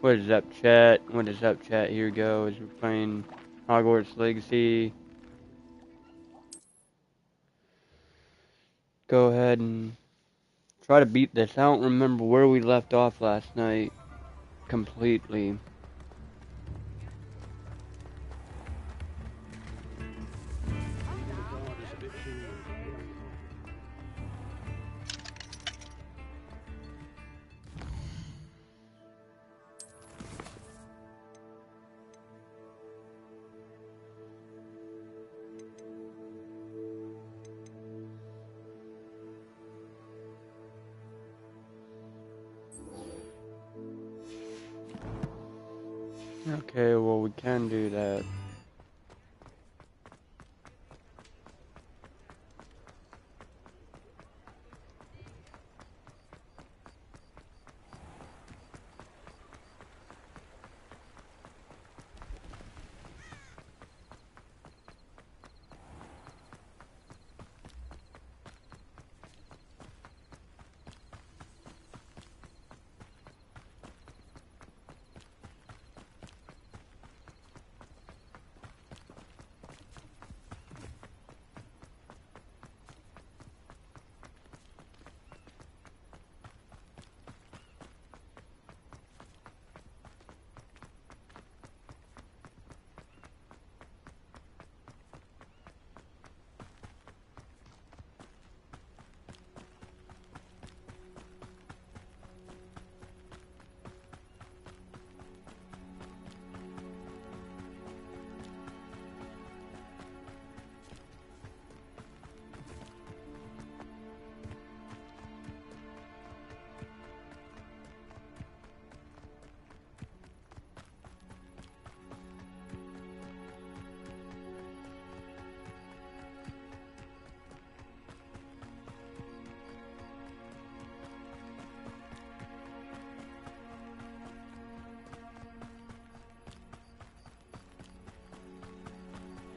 What is up, chat? What is up, chat? Here goes. We're playing Hogwarts Legacy. Go ahead and try to beat this. I don't remember where we left off last night completely. Okay, well, we can do that.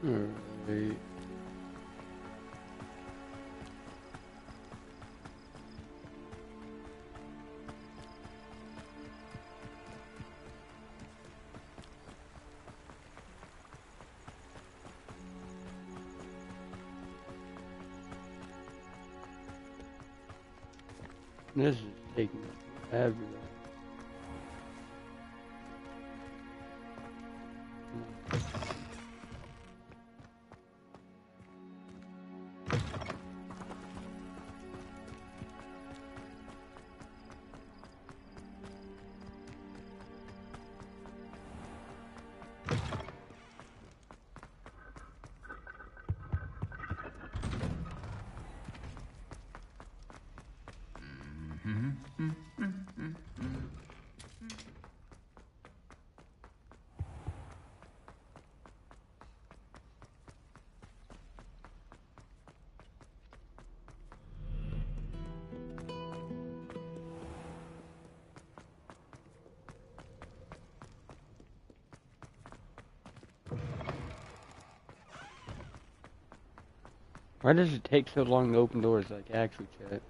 Alright. This is taking forever. Why does it take so long to open doors like actually, chat?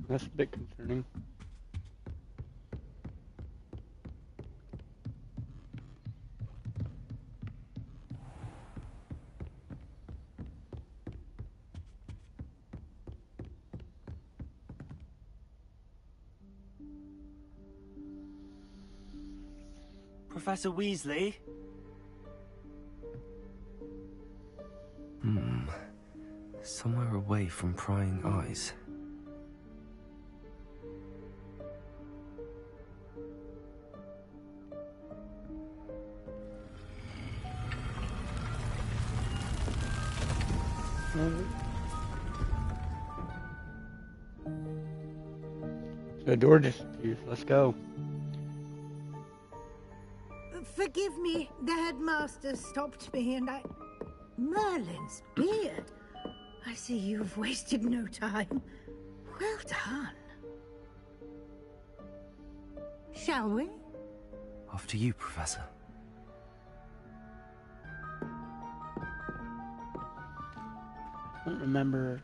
That's a bit concerning. Professor Weasley? Somewhere away from prying eyes. The door disappears. Let's go. Forgive me, the headmaster stopped me and I... Merlin's beard. I see you've wasted no time. Well done. Shall we? After you, Professor. I don't remember.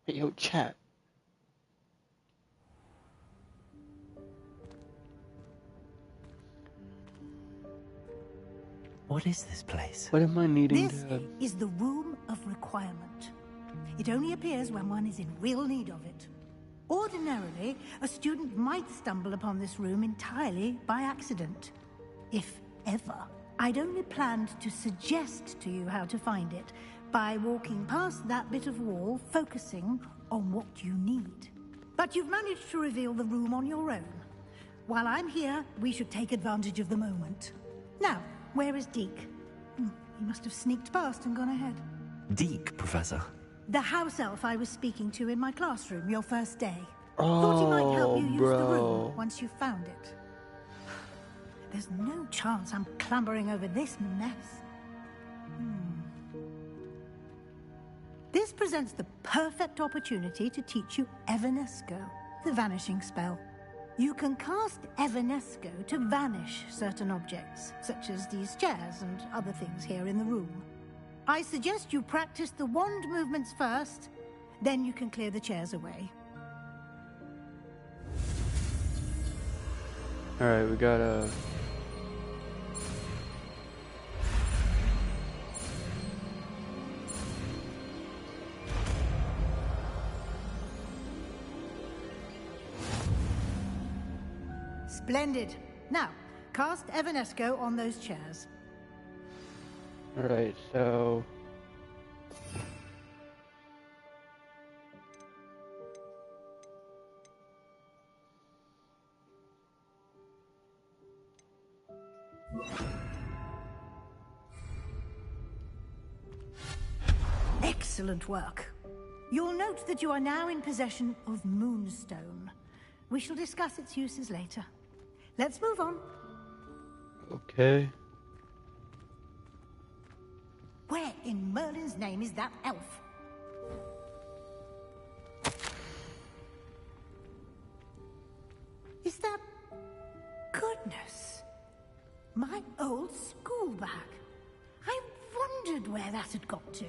Hey, yo, chat. What is this place? What am I needing This to... is the Room of Requirement. It only appears when one is in real need of it. Ordinarily, a student might stumble upon this room entirely by accident. If ever. I'd only planned to suggest to you how to find it by walking past that bit of wall, focusing on what you need. But you've managed to reveal the room on your own. While I'm here, we should take advantage of the moment. Now, where is Deke? He must have sneaked past and gone ahead. Deke, Professor. The house elf I was speaking to in my classroom your first day. Thought he might help you use the room once you found it. There's no chance I'm clambering over this mess. This presents the perfect opportunity to teach you Evanesco, the vanishing spell. You can cast Evanesco to vanish certain objects, such as these chairs and other things here in the room. I suggest you practice the wand movements first, then you can clear the chairs away. Alright, we gotta... Splendid. Now, cast Evanesco on those chairs. Alright, so... Excellent work. You'll note that you are now in possession of Moonstone. We shall discuss its uses later. Let's move on. Okay. Where in Merlin's name is that elf? Is that... Goodness. My old school bag. I wondered where that had got to.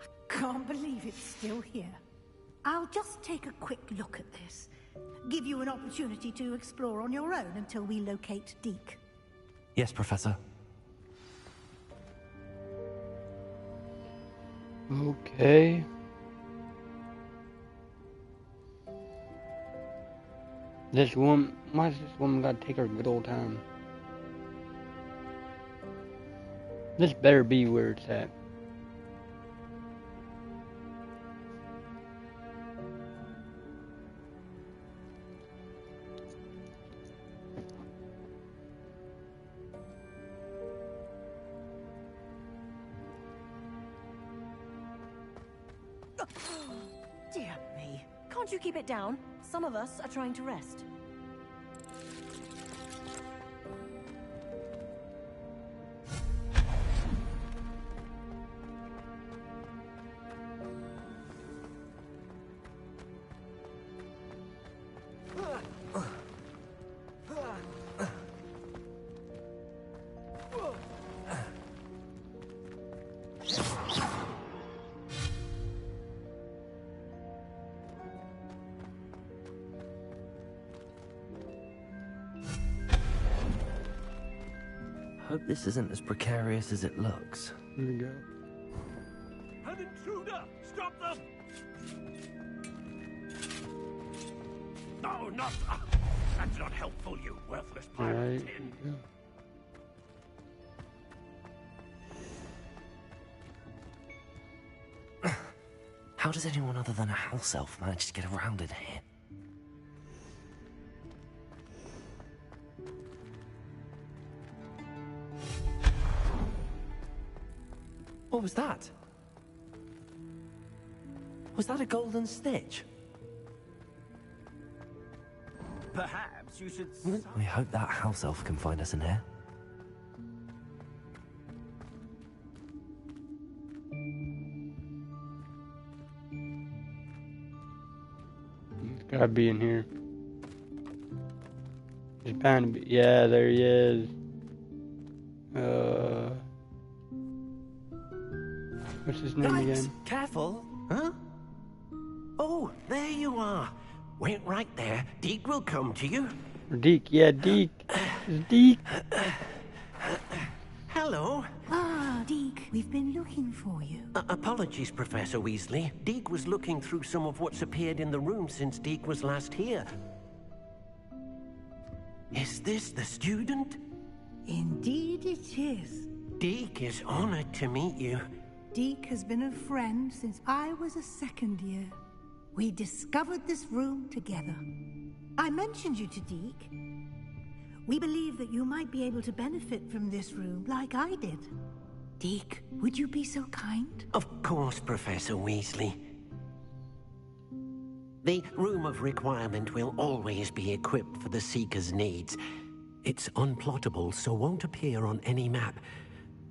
I can't believe it's still here. I'll just take a quick look at this. Give you an opportunity to explore on your own until we locate Deke. Yes, Professor. Okay. This woman... Why does this woman gotta take her good old time? This better be where it's at. Dear me. Can't you keep it down? Some of us are trying to rest. Hope this isn't as precarious as it looks. Here we go. An intruder! Stop them! No, not... that's not helpful, you worthless pile Alright. of tin. How does anyone other than a house elf manage to get around in here? What was that? Was that a golden snitch? Perhaps you should... I hope that house elf can find us in here. He's gotta be in here. He's bound to be. Yeah, there he is. What's his name again? Careful, huh? Oh, there you are. Wait right there. Deke will come to you. Deke, yeah, Deke. It's Deke. Hello. Ah, Deke, we've been looking for you. Apologies, Professor Weasley. Deke was looking through some of what's appeared in the room since Deke was last here. Is this the student? Indeed it is. Deke is honored to meet you. Deke has been a friend since I was a second year. We discovered this room together. I mentioned you to Deke. We believe that you might be able to benefit from this room like I did. Deke, would you be so kind? Of course, Professor Weasley. The Room of Requirement will always be equipped for the Seeker's needs. It's unplottable, so won't appear on any map.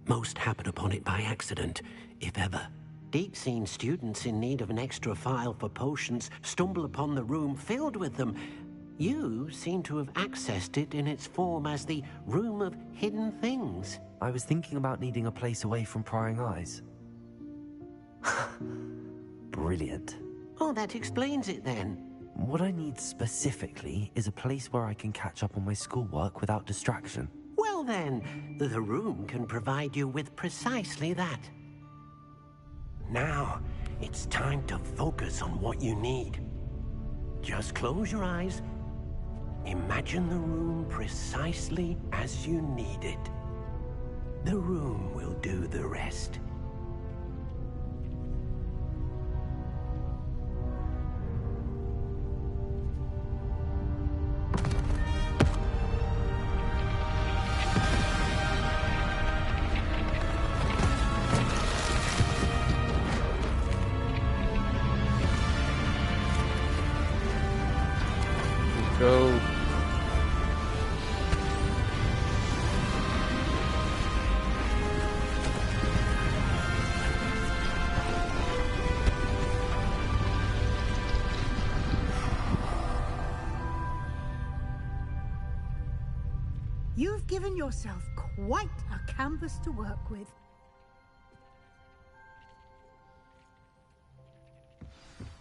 Most happen upon it by accident, if ever. Deke's seen students in need of an extra file for potions stumble upon the room filled with them. You seem to have accessed it in its form as the Room of Hidden Things. I was thinking about needing a place away from prying eyes. Brilliant. Oh, that explains it then. What I need specifically is a place where I can catch up on my schoolwork without distraction. Well then, the room can provide you with precisely that. Now, it's time to focus on what you need. Just close your eyes. Imagine the room precisely as you need it. The room will do the rest. Go. You've given yourself quite a canvas to work with.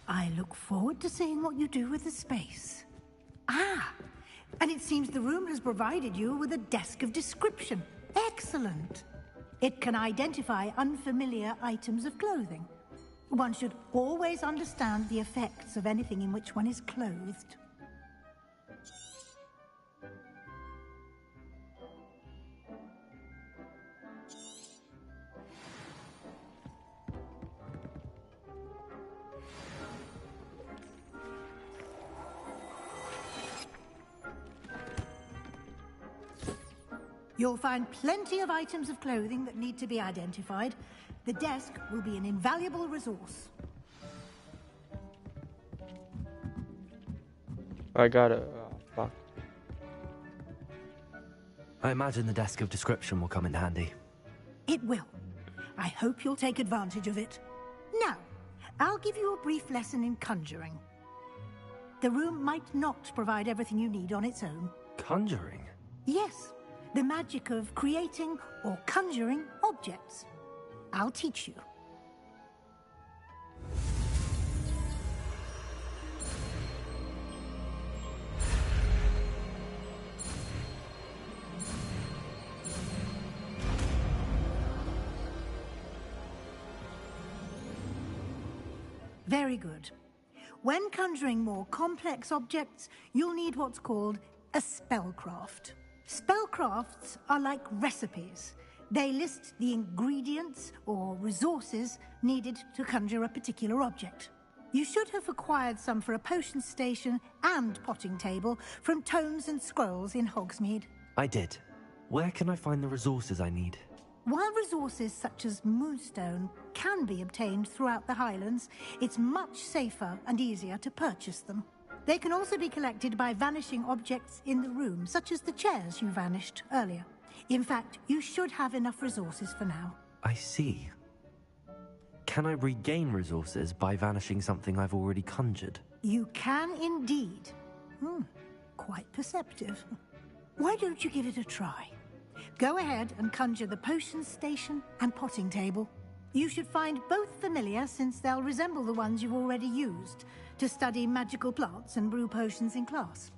I look forward to seeing what you do with the space. Ah, and it seems the room has provided you with a desk of description. Excellent. It can identify unfamiliar items of clothing. One should always understand the effects of anything in which one is clothed. You'll find plenty of items of clothing that need to be identified. The desk will be an invaluable resource. I gotta. Fuck. I imagine the desk of description will come in handy. It will. I hope you'll take advantage of it. Now, I'll give you a brief lesson in conjuring. The room might not provide everything you need on its own. Conjuring? Yes, the magic of creating or conjuring objects. I'll teach you. Very good. When conjuring more complex objects, you'll need what's called a spellcraft. Spellcrafts are like recipes. They list the ingredients or resources needed to conjure a particular object. You should have acquired some for a potion station and potting table from tomes and scrolls in Hogsmeade. I did. Where can I find the resources I need? While resources such as moonstone can be obtained throughout the Highlands, it's much safer and easier to purchase them. They can also be collected by vanishing objects in the room, such as the chairs you vanished earlier. In fact, you should have enough resources for now. I see. Can I regain resources by vanishing something I've already conjured? You can indeed. Quite perceptive. Why don't you give it a try? Go ahead and conjure the potion station and potting table. You should find both familiar, since they'll resemble the ones you've already used to study magical plants and brew potions in class.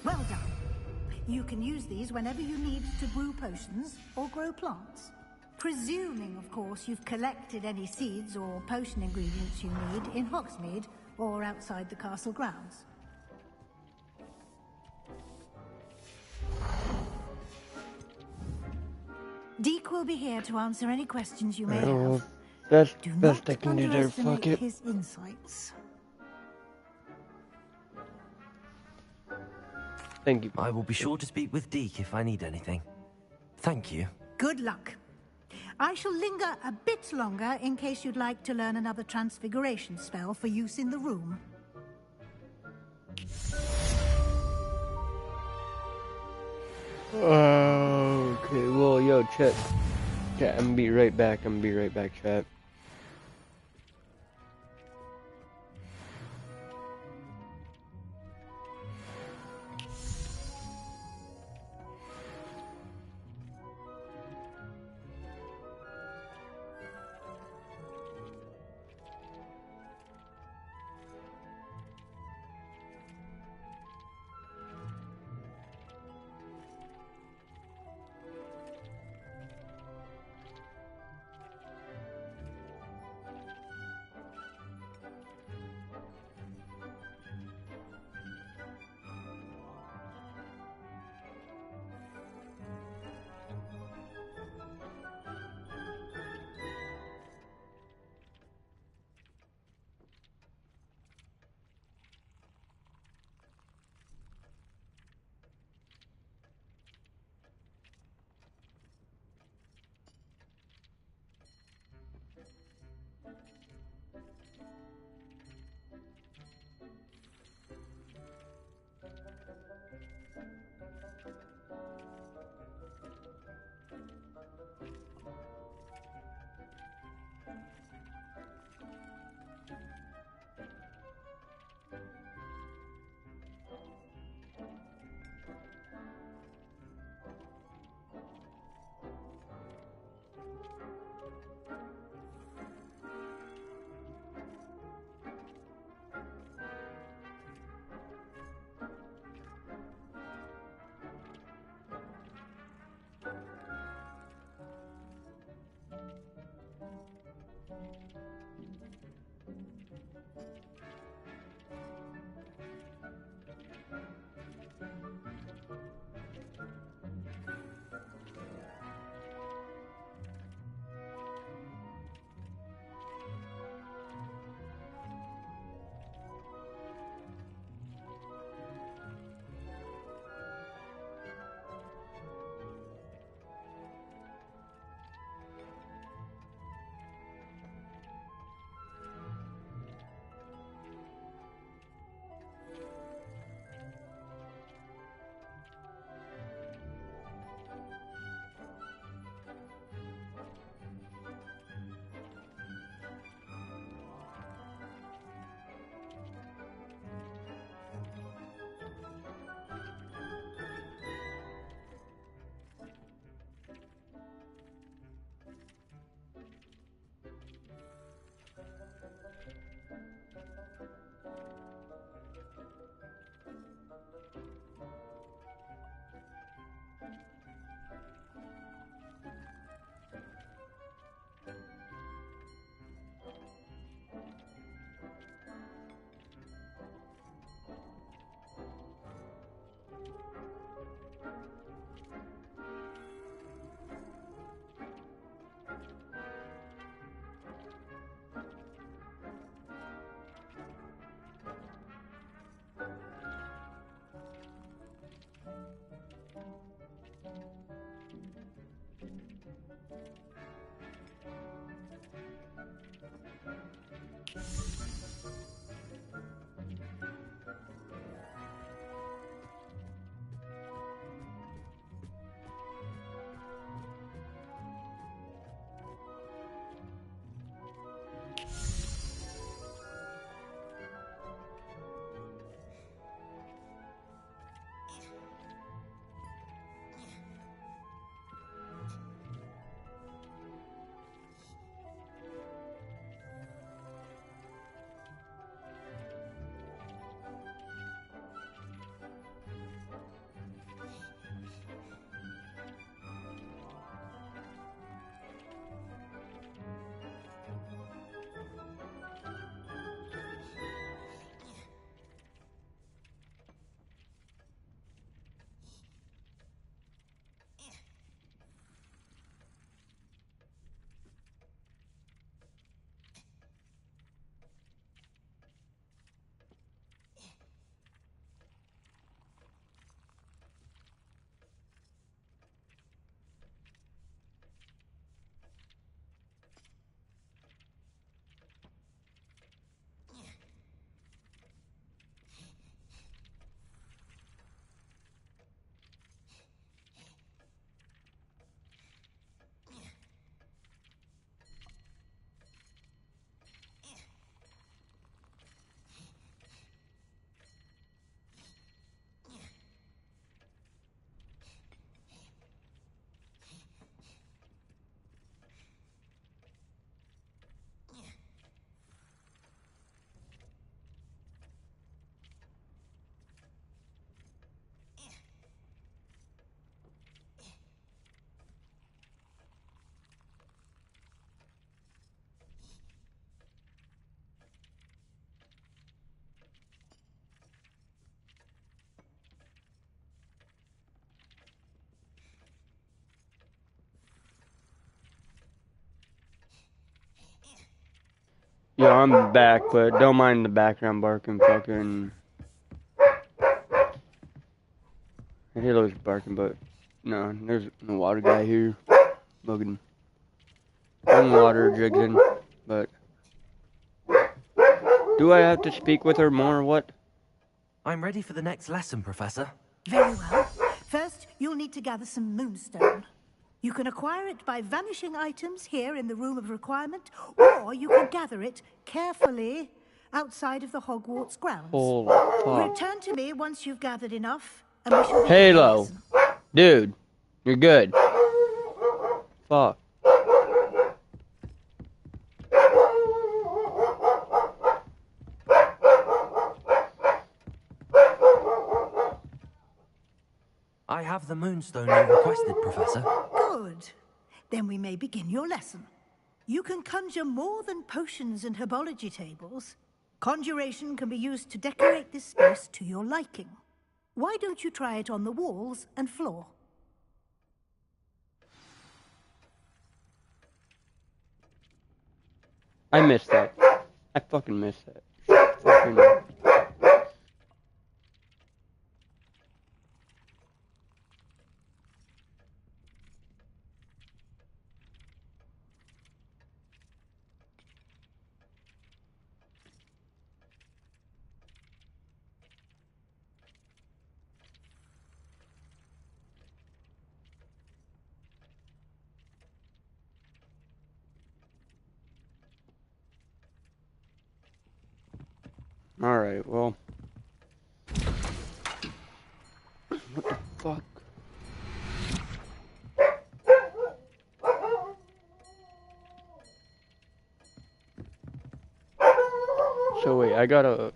Well done. You can use these whenever you need to brew potions or grow plants. Presuming, of course, you've collected any seeds or potion ingredients you need in Hogsmeade or outside the castle grounds. Deke will be here to answer any questions you may have. That's Do best I not can do there, underestimate fuck it. his insights. Thank you. I will be sure to speak with Deke if I need anything. Thank you. Good luck. I shall linger a bit longer in case you'd like to learn another transfiguration spell for use in the room. Okay, well, yo, chat, I'm gonna be right back, chat. Yeah, I'm back, but don't mind the background barking. Fucking. Halo's barking, but no, there's no water guy here. Fucking. Water jigging, but. Do I have to speak with her more or what? I'm ready for the next lesson, Professor. Very well. First, you'll need to gather some moonstone. You can acquire it by vanishing items here in the Room of Requirement, or you can gather it carefully outside of the Hogwarts grounds. Holy fuck. Return to me once you've gathered enough, and we shall begin the Halo. lesson. Dude, you're good. Fuck. I have the moonstone you requested, Professor. Good. Then we may begin your lesson. You can conjure more than potions and herbology tables. Conjuration can be used to decorate this space to your liking. Why don't you try it on the walls and floor? I missed that. I fucking missed that. Fucking. Alright, well. What the fuck? So wait, I gotta...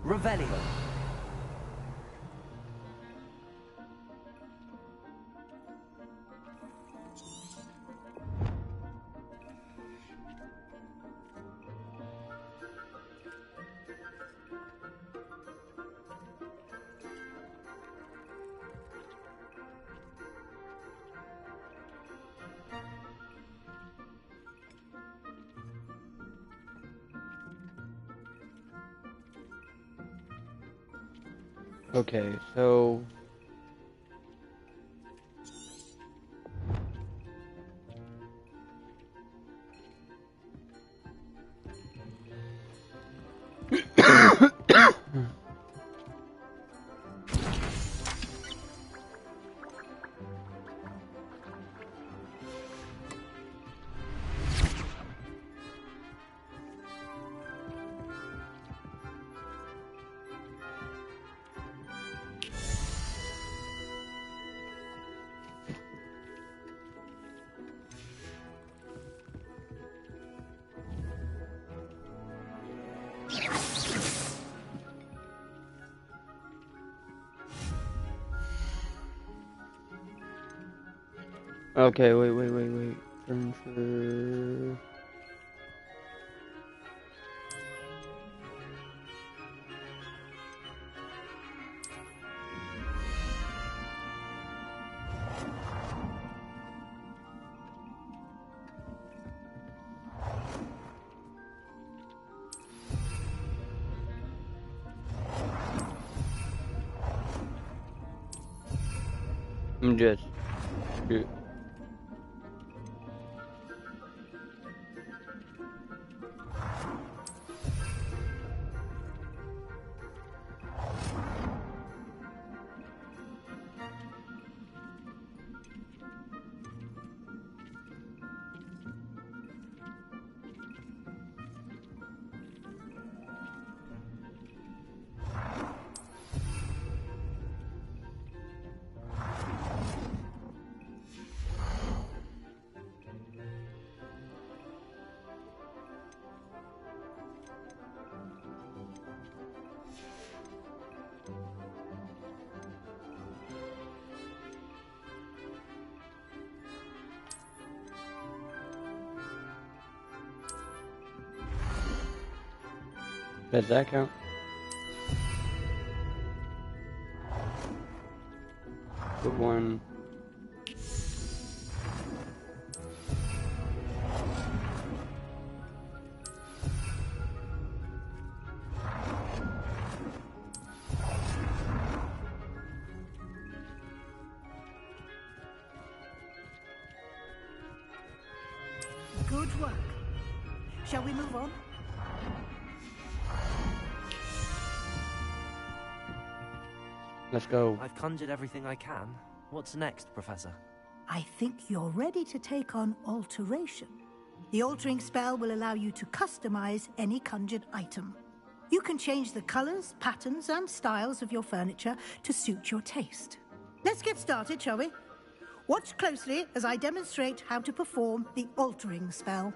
Revelio. Okay, so... Okay, wait. Furniture... I'm just... Shoot. Does that count? Put one. Good work. Shall we move on? Let's go. I've conjured everything I can. What's next, Professor? I think you're ready to take on alteration. The altering spell will allow you to customize any conjured item. You can change the colors, patterns, and styles of your furniture to suit your taste. Let's get started, shall we? Watch closely as I demonstrate how to perform the altering spell.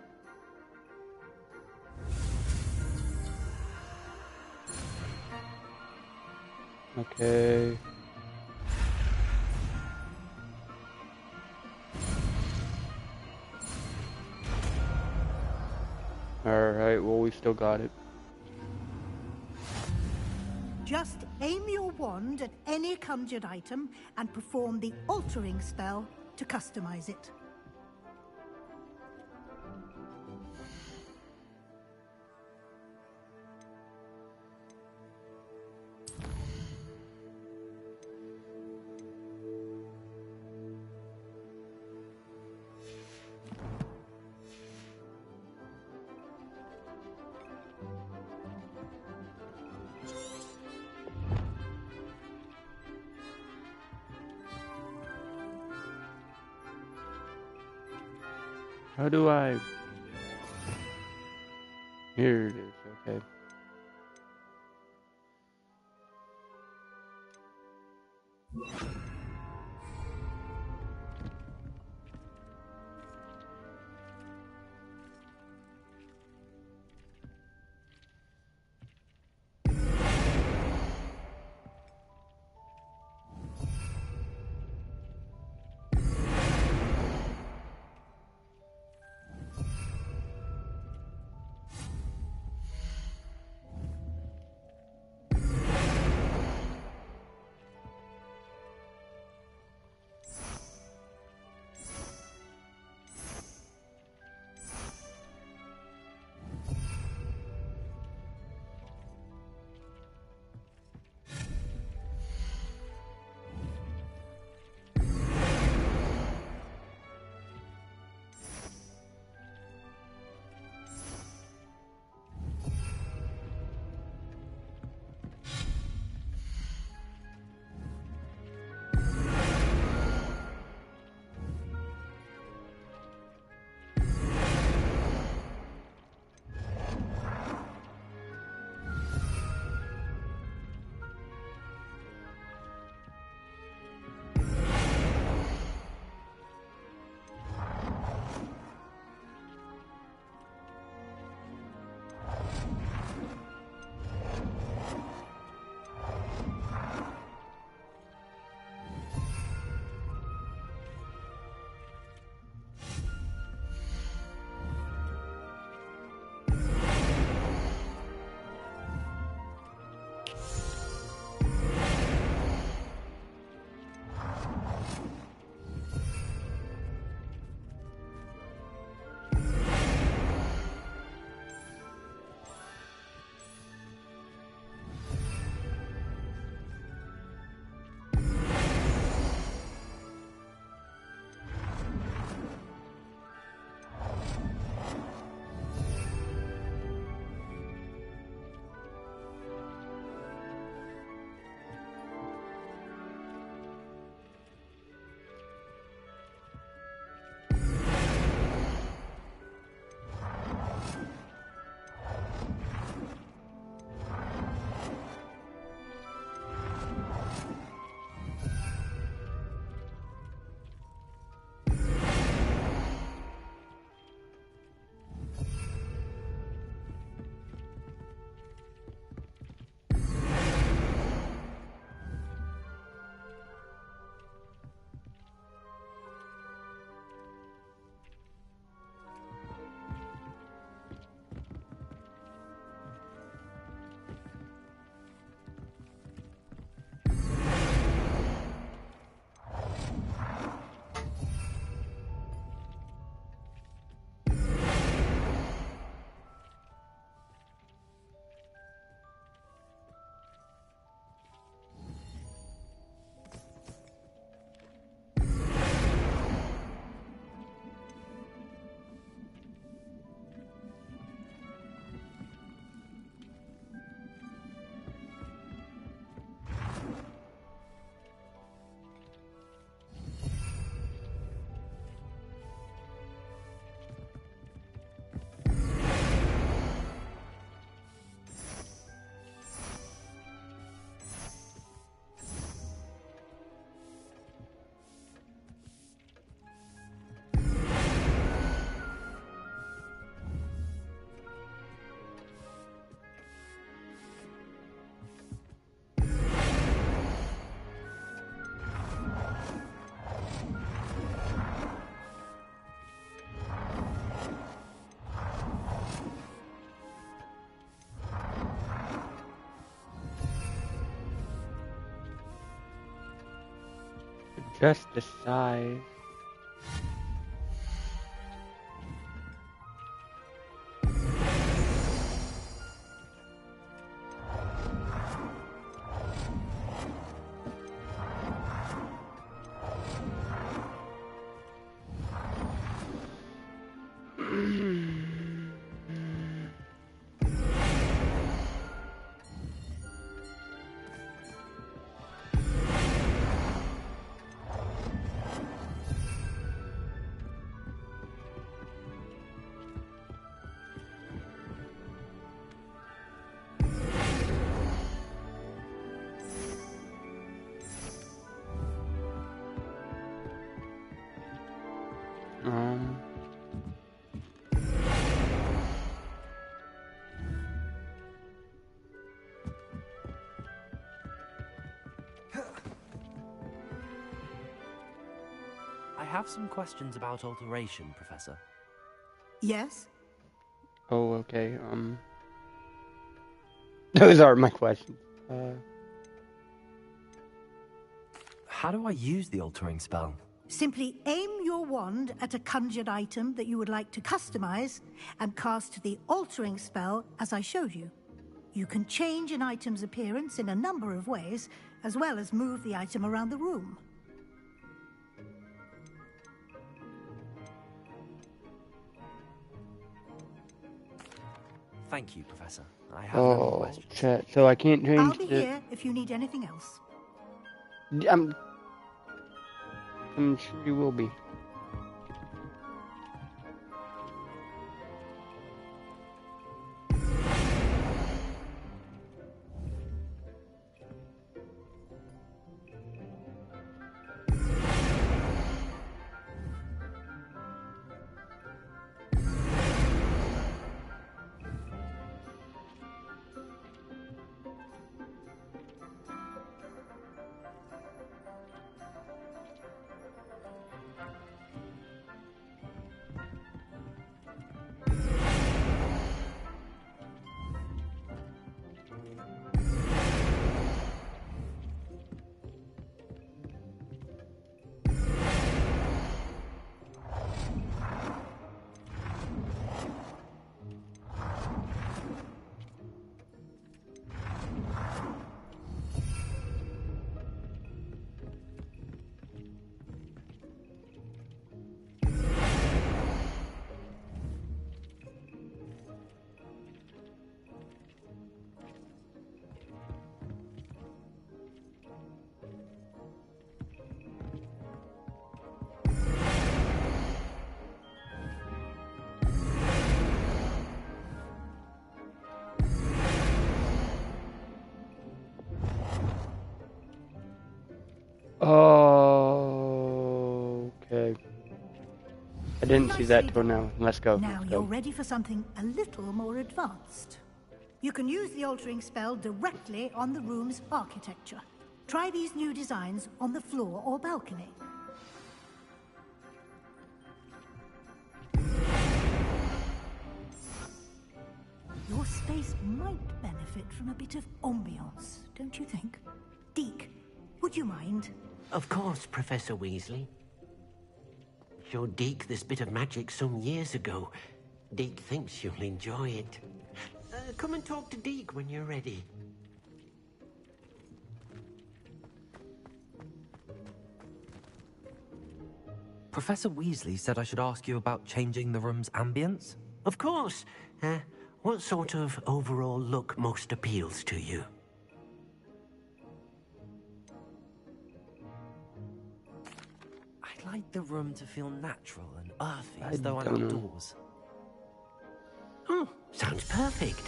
Okay. Alright, well, we still got it. Just aim your wand at any conjured item and perform the altering spell to customize it. How do I... Here it is, okay. Just the size. Um, I have some questions about alteration, Professor. Yes? oh, okay. Those are my questions. How do I use the altering spell? Simply aim your wand at a conjured item that you would like to customize and cast the altering spell as I showed you. You can change an item's appearance in a number of ways, as well as move the item around the room. Thank you, Professor. I have no more Oh, questions. chat. So I can't I'll change be the. here if you need anything else. I'm sure you will be. Oh, okay. I didn't see that till now. Let's go. Now Let's you're go. ready for something a little more advanced. You can use the altering spell directly on the room's architecture. Try these new designs on the floor or balcony. Your space might benefit from a bit of ambiance, don't you think? Deke, would you mind? Of course, Professor Weasley. Showed Deke this bit of magic some years ago. Deke thinks you'll enjoy it. Come and talk to Deke when you're ready. Professor Weasley said I should ask you about changing the room's ambience? Of course. What sort of overall look most appeals to you? I'd like the room to feel natural and earthy, I as though I'm don't know. outdoors. Oh, sounds perfect.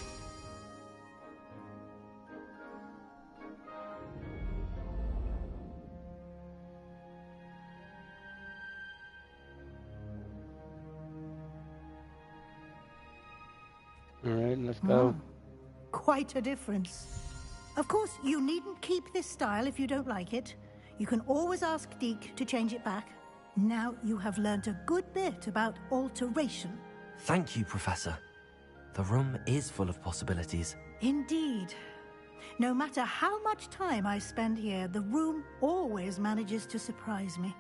Alright, let's go. Quite a difference. Of course, you needn't keep this style if you don't like it. You can always ask Deke to change it back. Now you have learned a good bit about alteration. Thank you, Professor. The room is full of possibilities. Indeed. No matter how much time I spend here, the room always manages to surprise me.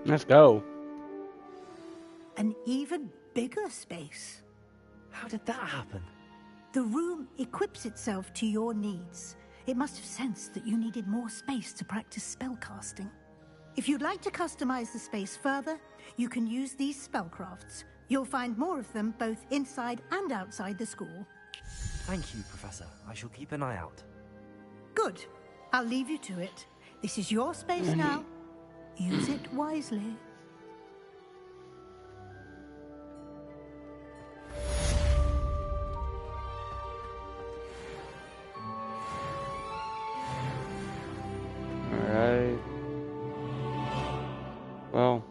Let's go. An even bigger space. How did that happen? The room equips itself to your needs. It must have sensed that you needed more space to practice spellcasting. If you'd like to customize the space further, you can use these spellcrafts. You'll find more of them both inside and outside the school. Thank you, Professor. I shall keep an eye out. Good. I'll leave you to it. This is your space now. Use it wisely. Alright. Well.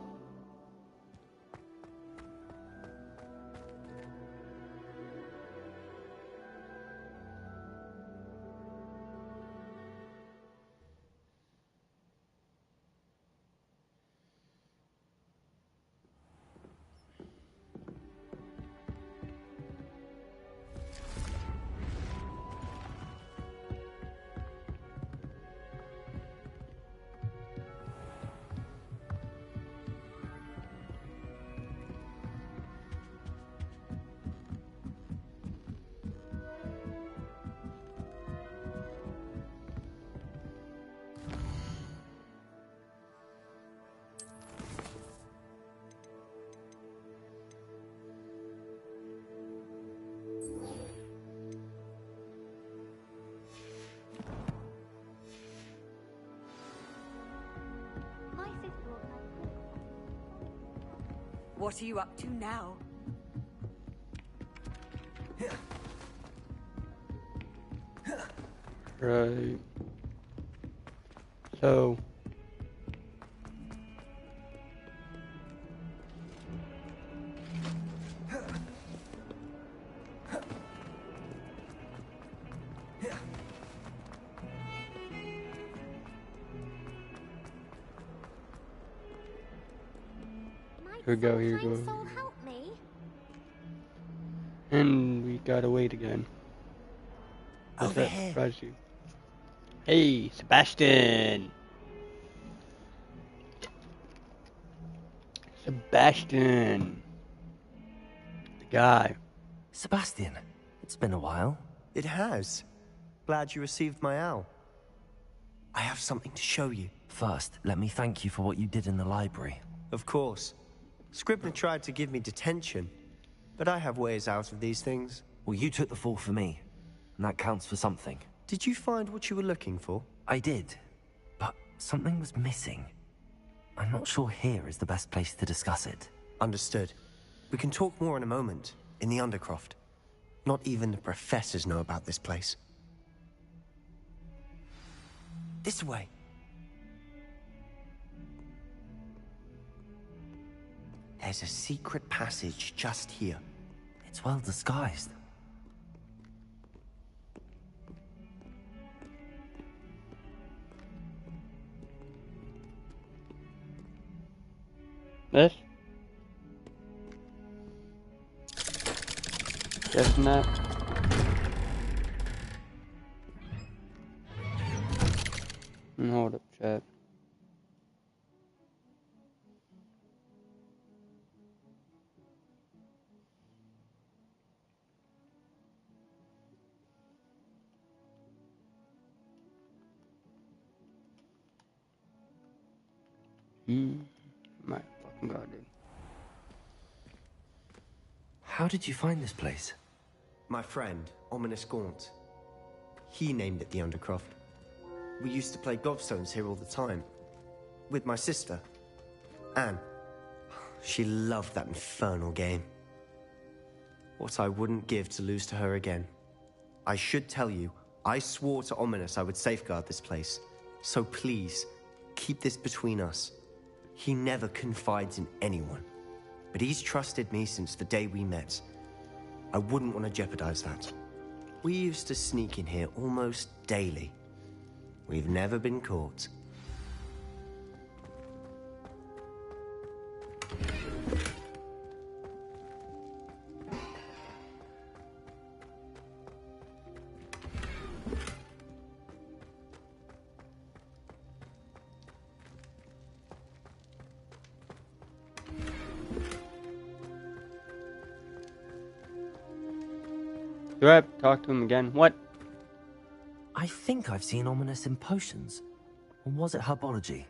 What are you up to now? Right. So. Here we go, here we go. Soul help me? And we gotta wait again. Does Over that here. surprise you? Hey, Sebastian! Sebastian! The guy. Sebastian, it's been a while. It has. Glad you received my owl. I have something to show you. First, let me thank you for what you did in the library. Of course. Scribner tried to give me detention, but I have ways out of these things. Well, you took the fall for me, and that counts for something. Did you find what you were looking for? I did, but something was missing. I'm not sure here is the best place to discuss it. Understood. We can talk more in a moment, in the Undercroft. Not even the professors know about this place. This way. There's a secret passage just here. It's well disguised. This? Guessing that. Hold up, chat. My fucking god, dude. How did you find this place? My friend, Ominous Gaunt. He named it the Undercroft. We used to play gobstones here all the time. With my sister, Anne. She loved that infernal game. What I wouldn't give to lose to her again. I should tell you, I swore to Ominous I would safeguard this place. So please, keep this between us. He never confides in anyone. But he's trusted me since the day we met. I wouldn't want to jeopardize that. We used to sneak in here almost daily. We've never been caught. Do I have to talk to him again? What? I think I've seen Ominous in potions. Or was it herbology?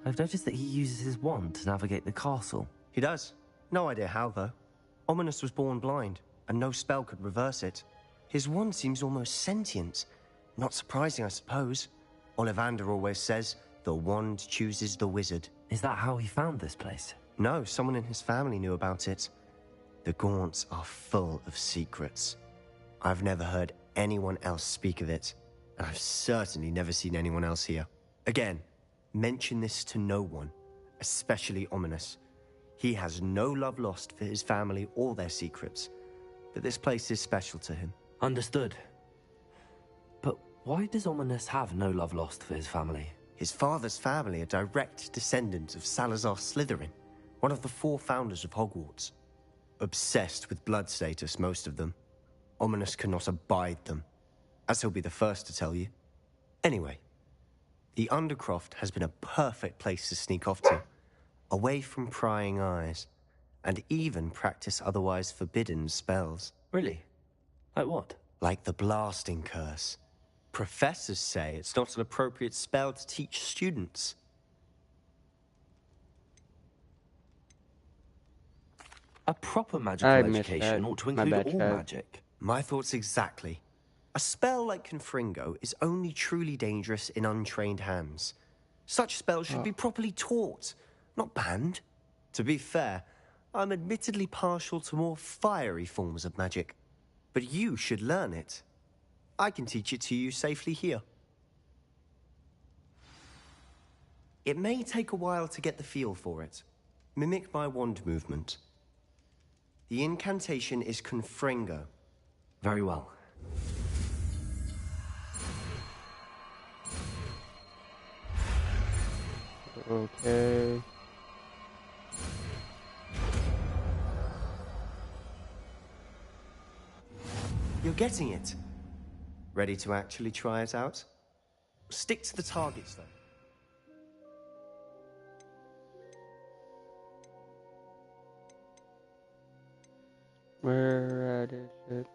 I've noticed that he uses his wand to navigate the castle. He does. No idea how, though. Ominous was born blind, and no spell could reverse it. His wand seems almost sentient. Not surprising, I suppose. Ollivander always says, the wand chooses the wizard. Is that how he found this place? No, someone in his family knew about it. The Gaunts are full of secrets. I've never heard anyone else speak of it, and I've certainly never seen anyone else here. Again, mention this to no one, especially Ominous. He has no love lost for his family or their secrets, but this place is special to him. Understood. But why does Ominous have no love lost for his family? His father's family are direct descendants of Salazar Slytherin, one of the 4 founders of Hogwarts. Obsessed with blood status, most of them. Ominous cannot abide them, as he'll be the first to tell you. Anyway, the Undercroft has been a perfect place to sneak off to, away from prying eyes, and even practice otherwise forbidden spells. Really? Like what? Like the blasting curse. Professors say it's not an appropriate spell to teach students. A proper magical education ought to include all magic. My thoughts exactly. A spell like Confringo is only truly dangerous in untrained hands. Such spells should be properly taught, not banned. To be fair, I'm admittedly partial to more fiery forms of magic. But you should learn it. I can teach it to you safely here. It may take a while to get the feel for it. Mimic my wand movement. The incantation is Confringo. Very well. Okay. You're getting it. Ready to actually try it out? Stick to the targets, though. Where is it?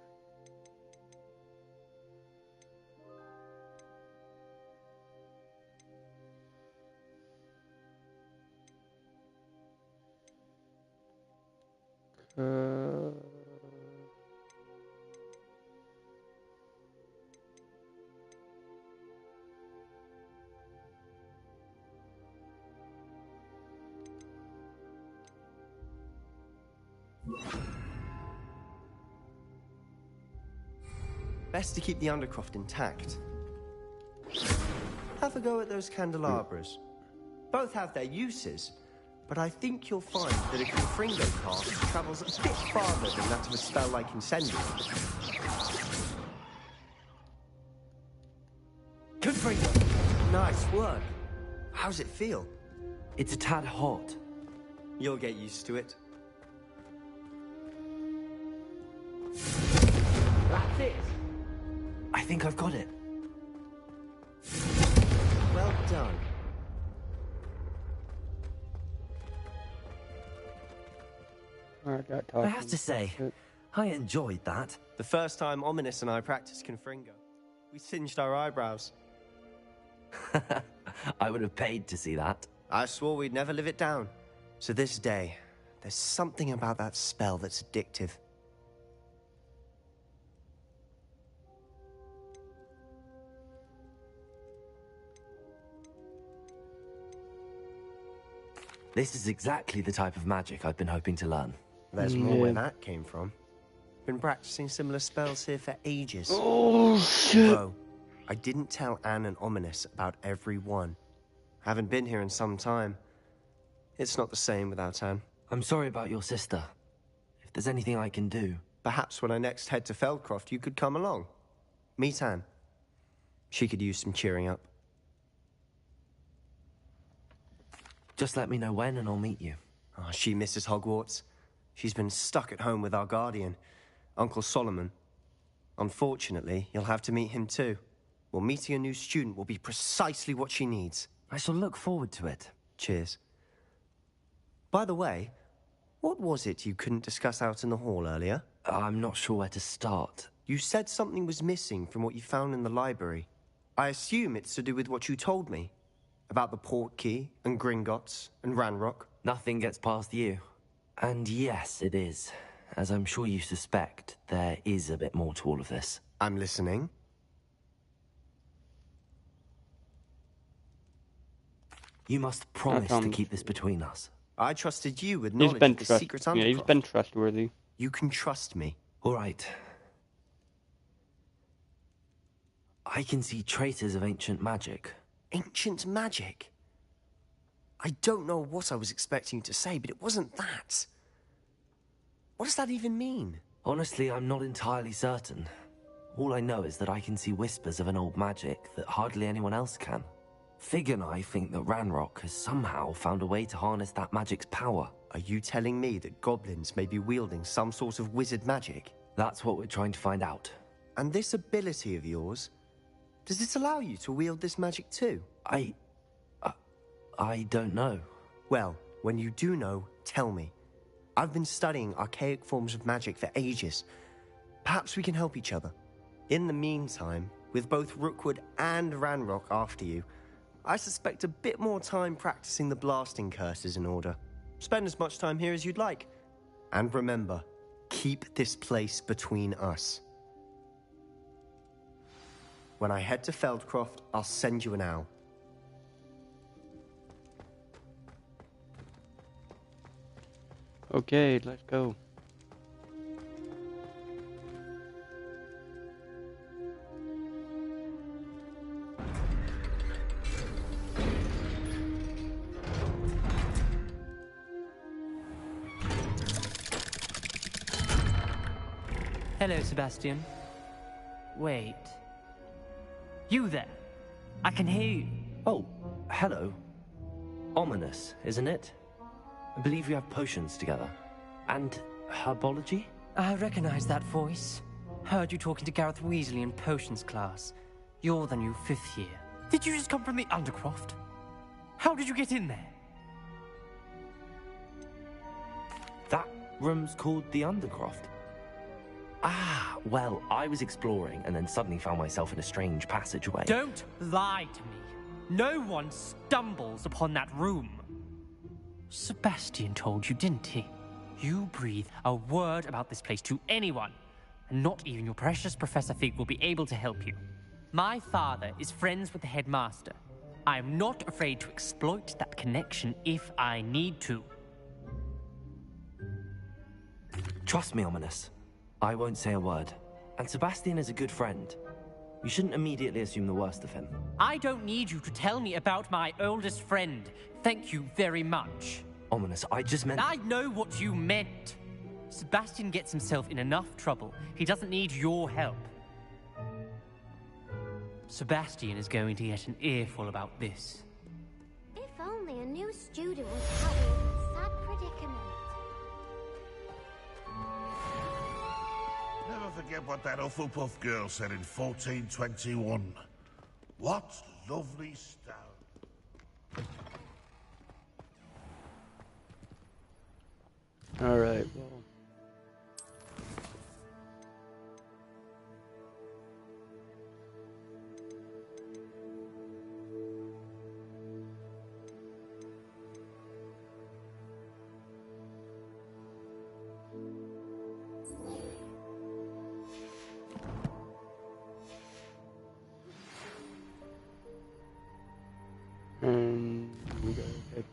Best to keep the Undercroft intact. Have a go at those candelabras. Both have their uses, but I think you'll find that a Confringo cast travels a bit farther than that of a spell like Incendio. Confringo! Nice work. How's it feel? It's a tad hot. You'll get used to it. That's it! I think I've got it. Well done. I have to say, I enjoyed that. The first time Ominous and I practiced Confringo, we singed our eyebrows. I would have paid to see that. I swore we'd never live it down. To this day, there's something about that spell that's addictive. This is exactly the type of magic I've been hoping to learn. There's more where that came from. Been practicing similar spells here for ages. Oh, shit. Although, I didn't tell Anne and Ominous about every one. Haven't been here in some time. It's not the same without Anne. I'm sorry about your sister. If there's anything I can do... Perhaps when I next head to Feldcroft, you could come along. Meet Anne. She could use some cheering up. Just let me know when and I'll meet you. Oh, she misses Hogwarts. She's been stuck at home with our guardian, Uncle Solomon. Unfortunately, you'll have to meet him too. Well, meeting a new student will be precisely what she needs. I shall look forward to it. Cheers. By the way, what was it you couldn't discuss out in the hall earlier? I'm not sure where to start. You said something was missing from what you found in the library. I assume it's to do with what you told me. About the Portkey, and Gringotts, and Ranrock. Nothing gets past you. And yes, it is. As I'm sure you suspect, there is a bit more to all of this. I'm listening. You must promise to keep this between us. I trusted you with knowledge of the secret undercroft. Yeah, he's been trustworthy. You can trust me. All right. I can see traces of ancient magic. Ancient magic? I don't know what I was expecting you to say, but it wasn't that. What does that even mean? Honestly, I'm not entirely certain. All I know is that I can see whispers of an old magic that hardly anyone else can. Fig and I think that Ranrock has somehow found a way to harness that magic's power. Are you telling me that goblins may be wielding some sort of wizard magic? That's what we're trying to find out. And this ability of yours, does it allow you to wield this magic too? I don't know. Well, when you do know, tell me. I've been studying archaic forms of magic for ages. Perhaps we can help each other. In the meantime, with both Rookwood and Ranrock after you, I suspect a bit more time practicing the blasting curse is in order. Spend as much time here as you'd like. And remember, keep this place between us. When I head to Feldcroft, I'll send you an owl. Okay, let's go. Hello, Sebastian. Wait. You there? I can hear you. Oh, hello. Ominous, isn't it? I believe we have potions together. And herbology? I recognize that voice. Heard you talking to Gareth Weasley in potions class. You're the new 5th year. Did you just come from the Undercroft? How did you get in there? That room's called the Undercroft. Ah, well, I was exploring and then suddenly found myself in a strange passageway. Don't lie to me. No one stumbles upon that room. Sebastian told you, didn't he? You breathe a word about this place to anyone, and not even your precious Professor Fig will be able to help you. My father is friends with the headmaster. I am not afraid to exploit that connection if I need to. Trust me, Ominous. I won't say a word. And Sebastian is a good friend. You shouldn't immediately assume the worst of him. I don't need you to tell me about my oldest friend. Thank you very much. Ominous, I just meant... I know what you meant. Sebastian gets himself in enough trouble. He doesn't need your help. Sebastian is going to get an earful about this. If only a new student was having a sad predicament. Never forget what that Hufflepuff girl said in 1421. What lovely style. Alright, well. We go, okay.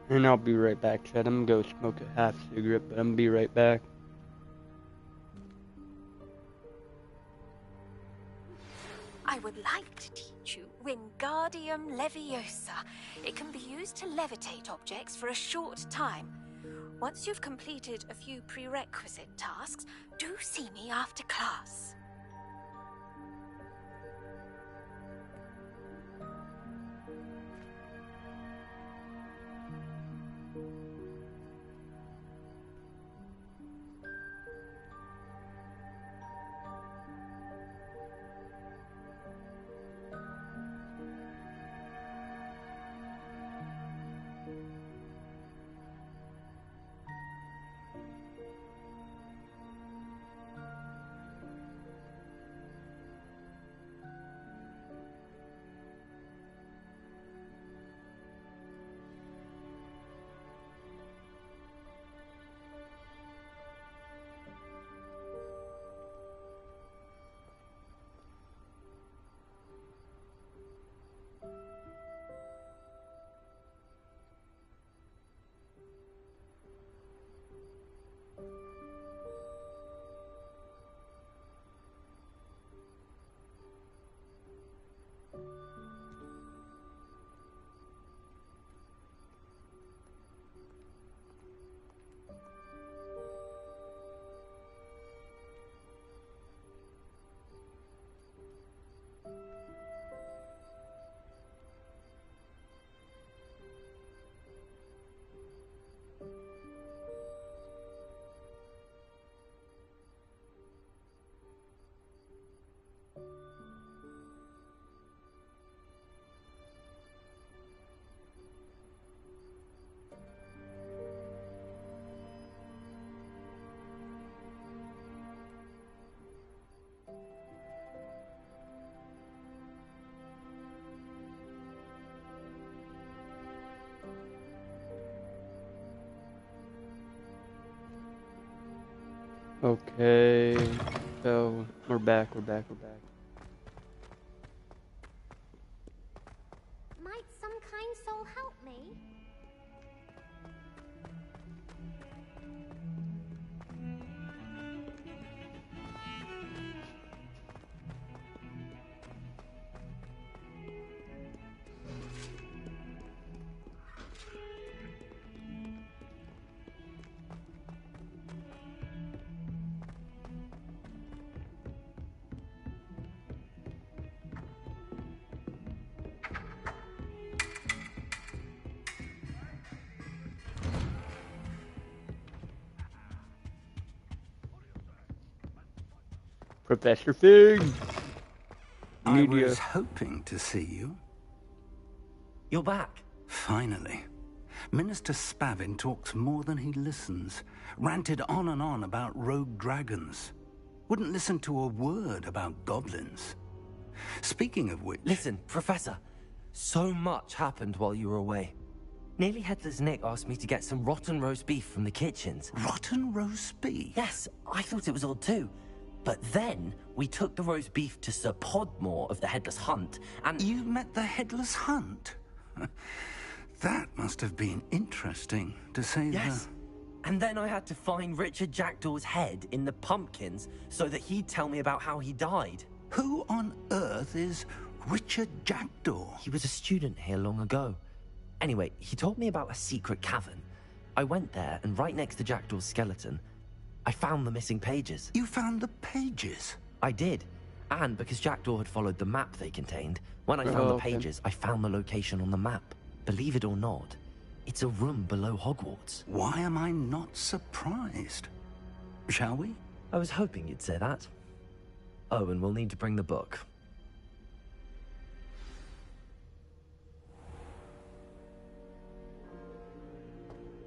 And I'll be right back, Chad. I'm gonna go smoke a half cigarette, but I'm gonna be right back. I would like to teach you Wingardium Leviosa. It can be used to levitate objects for a short time. Once you've completed a few prerequisite tasks, do see me after class. Okay, so we're back. Might some kind soul help me? Professor Fig! I Media. was hoping to see you. You're back. Finally. Minister Spavin talks more than he listens. Ranted on and on about rogue dragons. Wouldn't listen to a word about goblins. Speaking of which... Listen, Professor. So much happened while you were away. Nearly Headless Nick asked me to get some rotten roast beef from the kitchens. Rotten roast beef? Yes, I thought it was odd too. But then, we took the roast beef to Sir Podmore of the Headless Hunt, and... You met the Headless Hunt? That must have been interesting, to say the... Yes. And then I had to find Richard Jackdaw's head in the pumpkins so that he'd tell me about how he died. Who on earth is Richard Jackdaw? He was a student here long ago. Anyway, he told me about a secret cavern. I went there, and right next to Jackdaw's skeleton, I found the missing pages. You found the pages? I did. And because Jackdaw had followed the map they contained, when I found the pages, I found the location on the map. Believe it or not, it's a room below Hogwarts. Why am I not surprised? Shall we? I was hoping you'd say that. Oh, and we'll need to bring the book.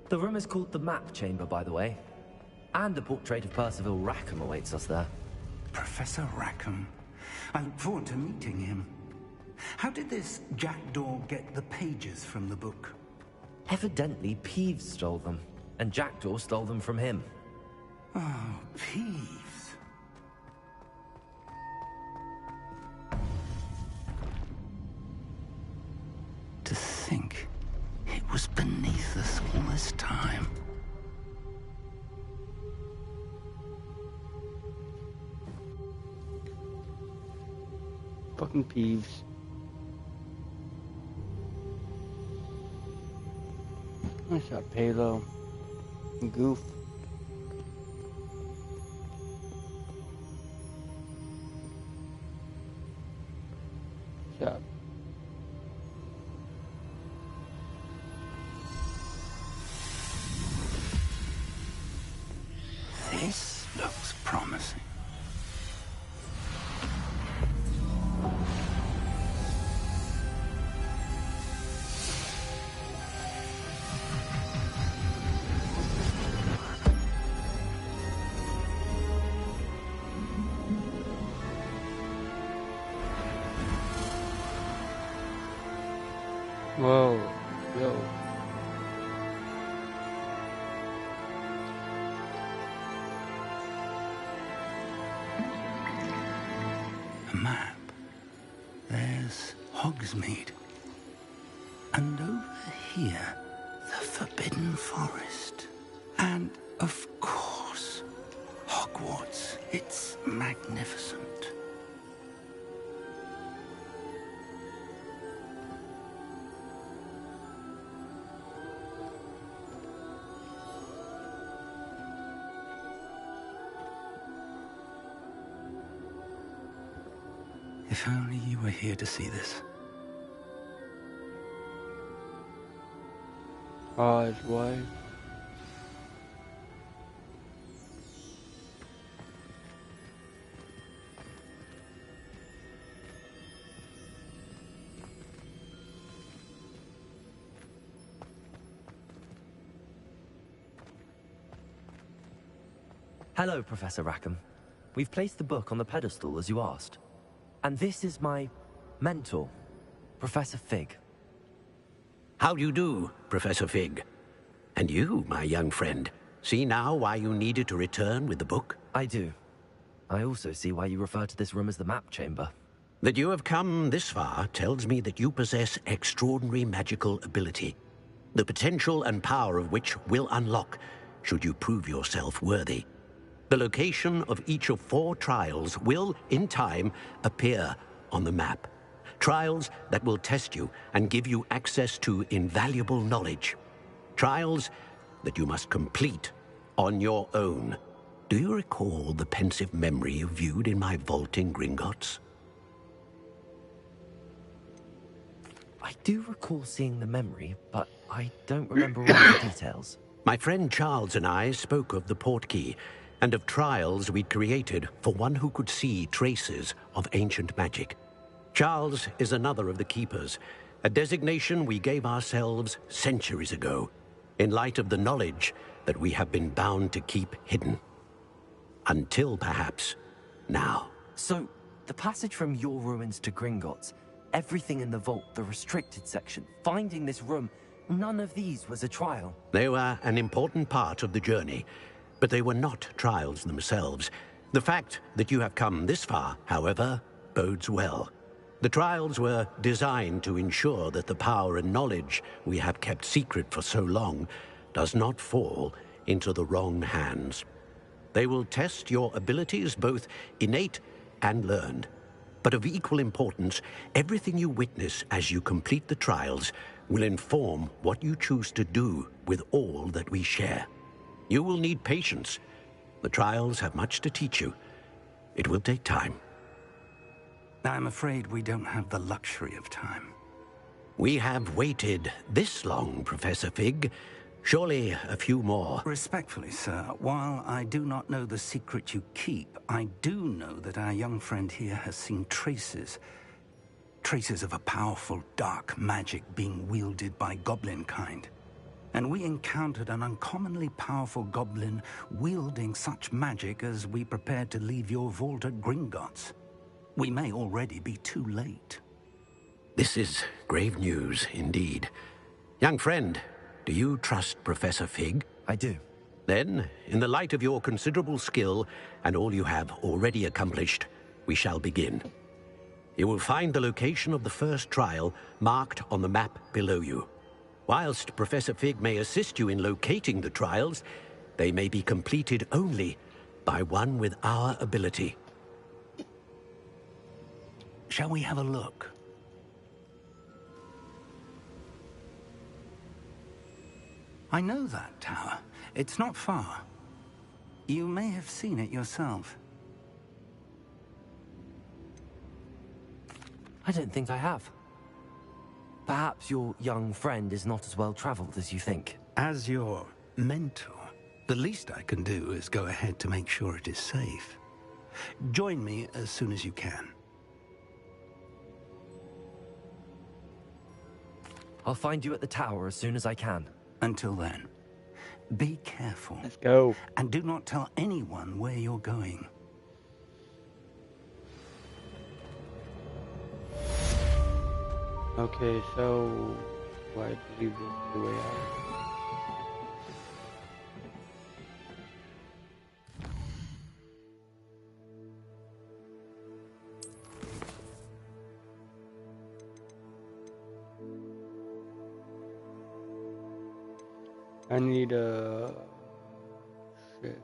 The room is called the Map Chamber, by the way. And a portrait of Percival Rackham awaits us there. Professor Rackham. I look forward to meeting him. How did this Jackdaw get the pages from the book? Evidently, Peeves stole them, and Jackdaw stole them from him. Oh, Peeves. To think it was beneath us all this time. Fucking Peeves. Nice shot, Palo. Goof. Shot. This looks promising. Whoa. Yo. A map. There's Hogsmeade. And over here, the Forbidden Forest. And, of course, Hogwarts. It's magnificent. If only you were here to see this. Eyes wide. Hello, Professor Rackham. We've placed the book on the pedestal as you asked. And this is my mentor, Professor Fig. How do you do, Professor Fig? And you, my young friend, see now why you needed to return with the book? I do. I also see why you refer to this room as the map chamber. That you have come this far tells me that you possess extraordinary magical ability, the potential and power of which will unlock should you prove yourself worthy. The location of each of 4 trials will, in time, appear on the map. Trials that will test you and give you access to invaluable knowledge. Trials that you must complete on your own. Do you recall the pensive memory you viewed in my vault in Gringotts? I do recall seeing the memory, but I don't remember all the details. My friend Charles and I spoke of the portkey and of trials we'd created for one who could see traces of ancient magic. Charles is another of the Keepers, a designation we gave ourselves centuries ago, in light of the knowledge that we have been bound to keep hidden. Until, perhaps, now. So, the passage from your ruins to Gringotts, everything in the vault, the restricted section, finding this room, none of these was a trial. They were an important part of the journey, but they were not trials themselves. The fact that you have come this far, however, bodes well. The trials were designed to ensure that the power and knowledge we have kept secret for so long does not fall into the wrong hands. They will test your abilities, both innate and learned. But of equal importance, everything you witness as you complete the trials will inform what you choose to do with all that we share. You will need patience. The trials have much to teach you. It will take time. I'm afraid we don't have the luxury of time. We have waited this long, Professor Fig. Surely a few more. Respectfully, sir, while I do not know the secret you keep, I do know that our young friend here has seen traces of a powerful dark magic being wielded by goblin kind. And we encountered an uncommonly powerful goblin wielding such magic as we prepared to leave your vault at Gringotts. We may already be too late. This is grave news, indeed. Young friend, do you trust Professor Fig? I do. Then, in the light of your considerable skill and all you have already accomplished, we shall begin. You will find the location of the first trial marked on the map below you. Whilst Professor Fig may assist you in locating the trials, they may be completed only by one with our ability. Shall we have a look? I know that tower. It's not far. You may have seen it yourself. I don't think I have. Perhaps your young friend is not as well traveled as you think. As your mentor, the least I can do is go ahead to make sure it is safe. Join me as soon as you can. I'll find you at the tower as soon as I can. Until then, be careful. Let's go. And do not tell anyone where you're going. Okay, so I believe this is the way out. I need a shit.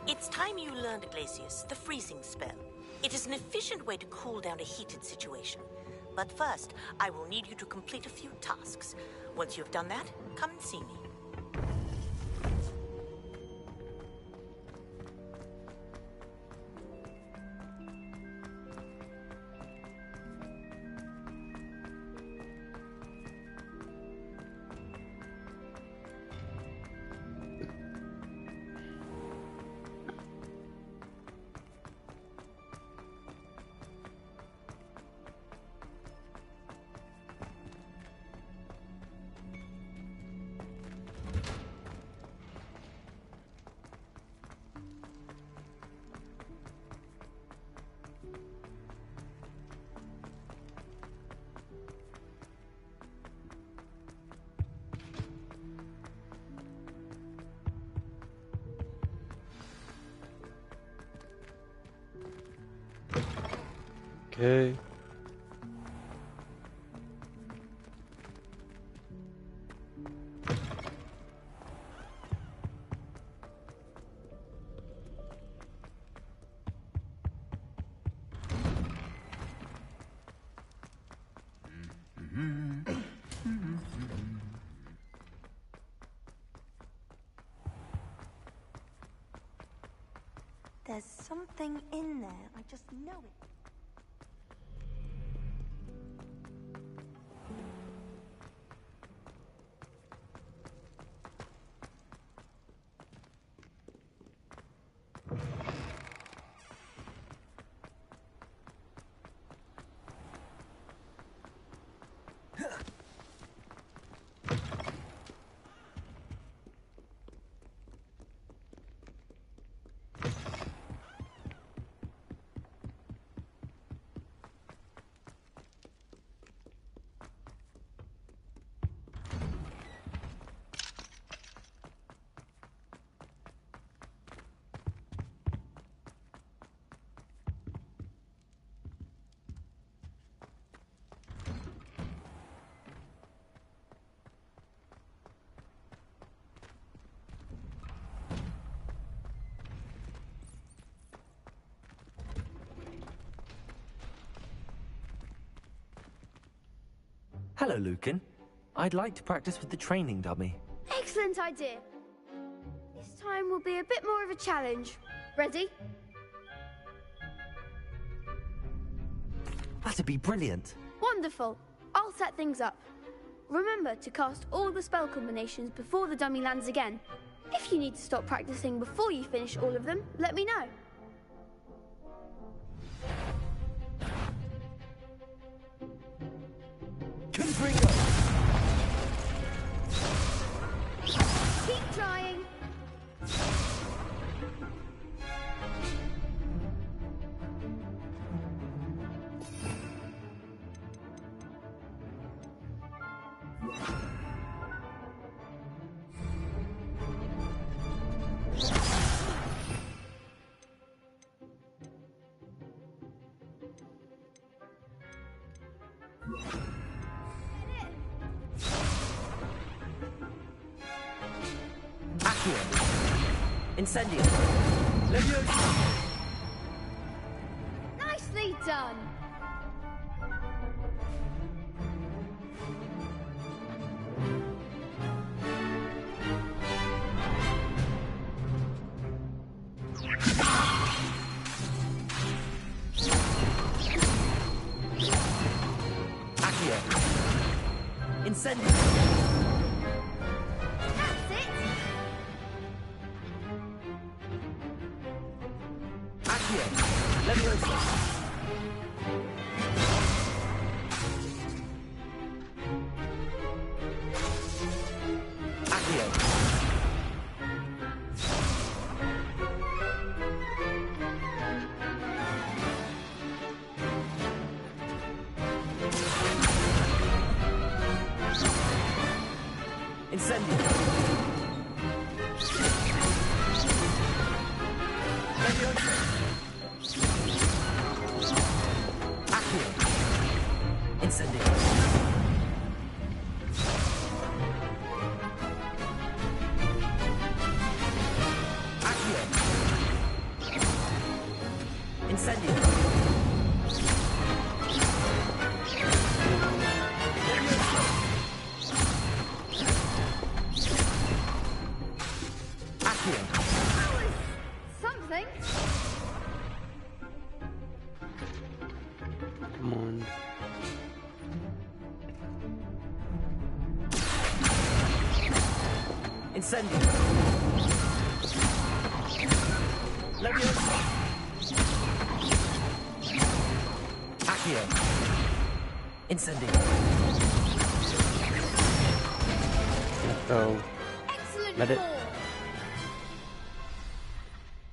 It's time you learned, Glacius, the freezing spell. It is an efficient way to cool down a heated situation. But first, I will need you to complete a few tasks. Once you've done that, come and see me. Okay. There's something in there. I just know it. Hello, Lucan. I'd like to practice with the training dummy. Excellent idea. This time will be a bit more of a challenge. Ready? That'd be brilliant. Wonderful. I'll set things up. Remember to cast all the spell combinations before the dummy lands again. If you need to stop practicing before you finish all of them, let me know. Confringo! Keep trying. Accio. Incendio. Leviosa. Nicely done. Accio. Incendio. That's it. Accio. Leviosa. Accio. Incendio. Leviosa. Accio. Incendio. Accio. Incendio. Leviosa. Accio. That was something. Come on. Incendio. Leviosa. Accio. Incendio. So, Excellent let it. ball.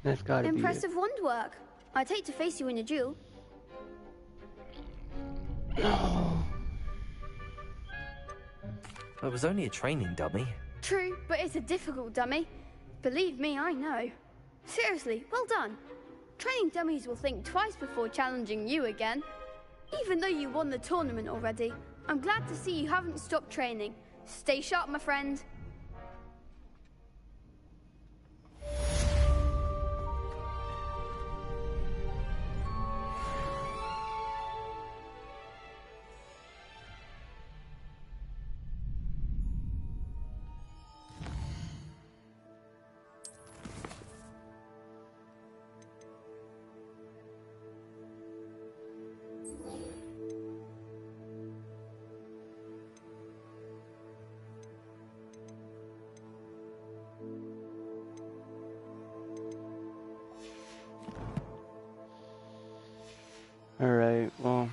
That's gotta be it. Impressive wand work. I'd hate to face you in a duel. It was only a training dummy. True, but it's a difficult dummy. Believe me, I know. Seriously, well done. Training dummies will think twice before challenging you again. Even though you won the tournament already, I'm glad to see you haven't stopped training. Stay sharp, my friend. Alright, well.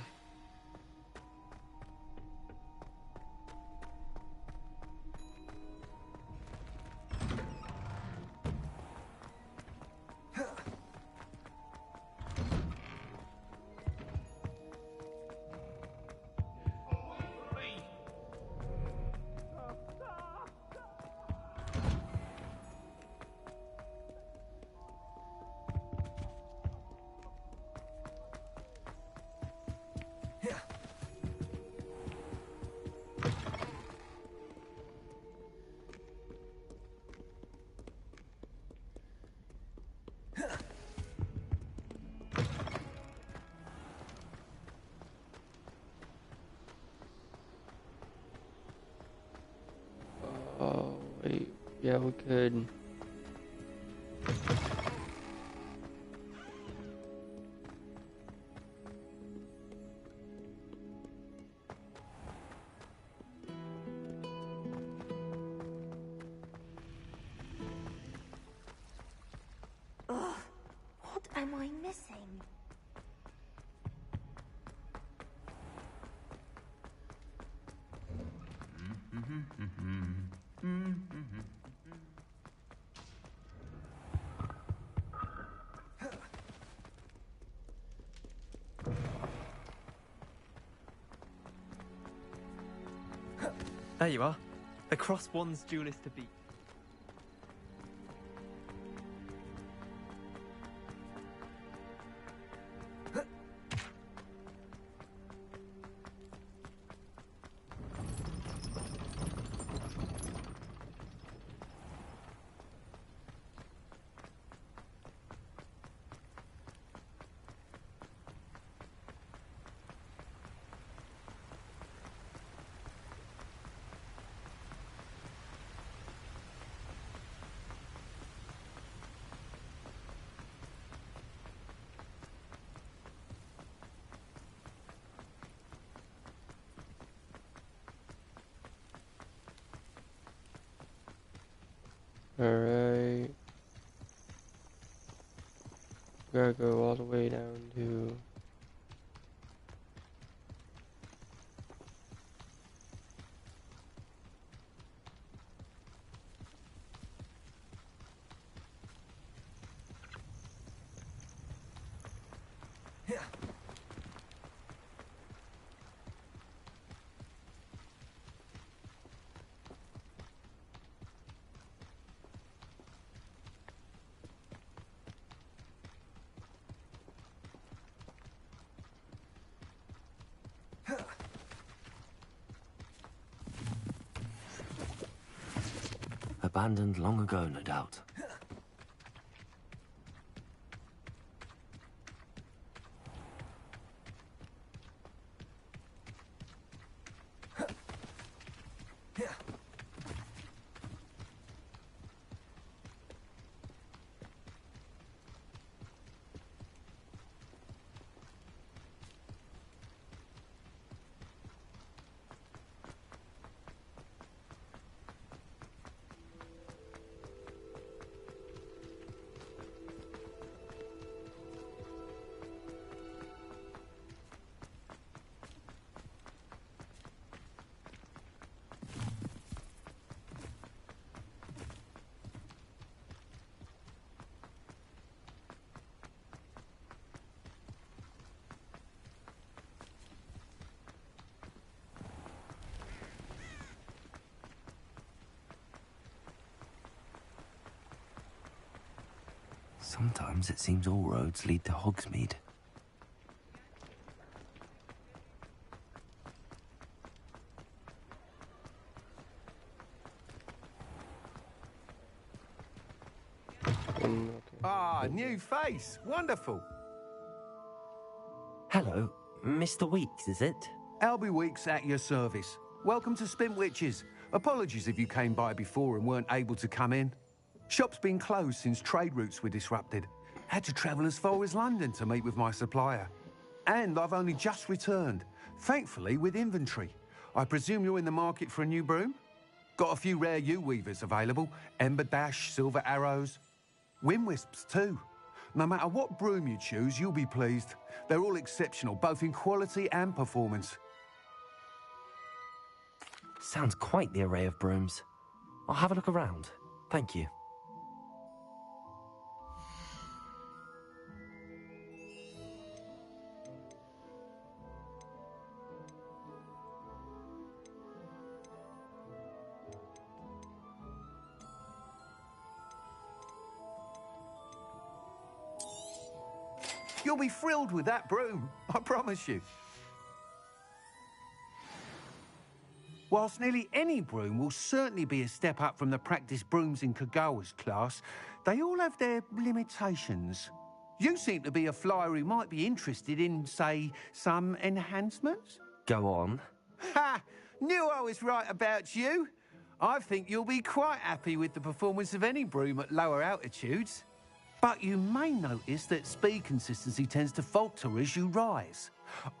Oh, wait. Yeah, we could. Ugh, what am I missing? There you are. The Cross Wands duelist to beat. Alright. Gotta go all the way down to... Abandoned long ago, no doubt. Sometimes it seems all roads lead to Hogsmeade. Ah, new face. Wonderful. Hello, Mr. Weeks, is it? Albie Weeks at your service. Welcome to Spintwitches. Apologies if you came by before and weren't able to come in. Shop's been closed since trade routes were disrupted. Had to travel as far as London to meet with my supplier. And I've only just returned, thankfully with inventory. I presume you're in the market for a new broom? Got a few rare yew-weavers available. Ember Dash, Silver Arrows. Wind Wisps too. No matter what broom you choose, you'll be pleased. They're all exceptional, both in quality and performance. Sounds quite the array of brooms. I'll have a look around. Thank you. You'll be thrilled with that broom, I promise you. Whilst nearly any broom will certainly be a step up from the practice brooms in Kagawa's class, they all have their limitations. You seem to be a flyer who might be interested in, say, some enhancements? Go on. Ha! Knew I was right about you. I think you'll be quite happy with the performance of any broom at lower altitudes. But you may notice that speed consistency tends to falter as you rise.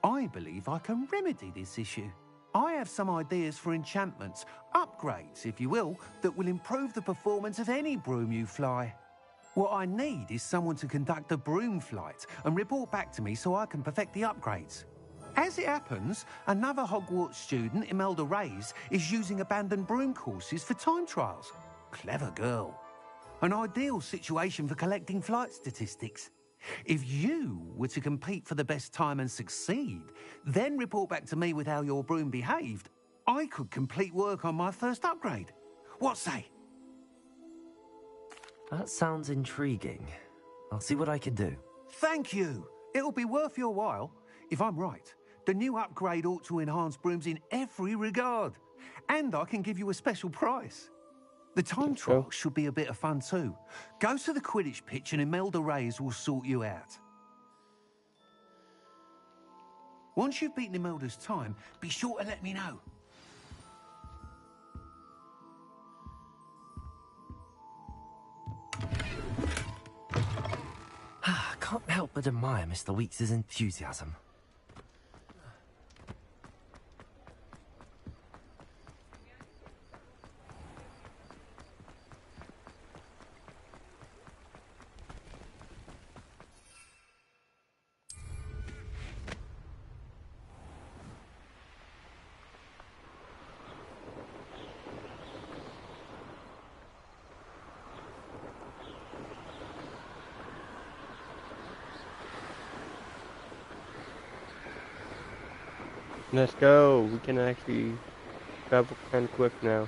I believe I can remedy this issue. I have some ideas for enchantments, upgrades, if you will, that will improve the performance of any broom you fly. What I need is someone to conduct a broom flight and report back to me so I can perfect the upgrades. As it happens, another Hogwarts student, Imelda Reyes, is using abandoned broom courses for time trials. Clever girl. An ideal situation for collecting flight statistics. If you were to compete for the best time and succeed, then report back to me with how your broom behaved, I could complete work on my first upgrade. What say? That sounds intriguing. I'll see what I can do. Thank you. It'll be worth your while. If I'm right, the new upgrade ought to enhance brooms in every regard. And I can give you a special price. The time trial should be a bit of fun too. Go to the Quidditch pitch and Imelda Reyes will sort you out. Once you've beaten Imelda's time, be sure to let me know. Can't help but admire Mr. Weeks' enthusiasm. Let's go. We can actually travel kind of quick now.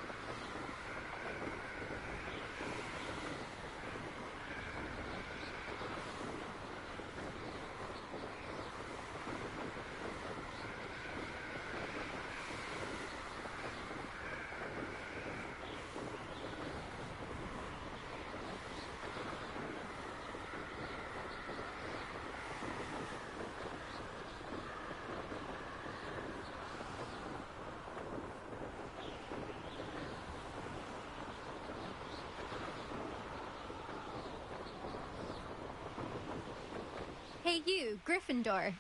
Hey you, Gryffindor.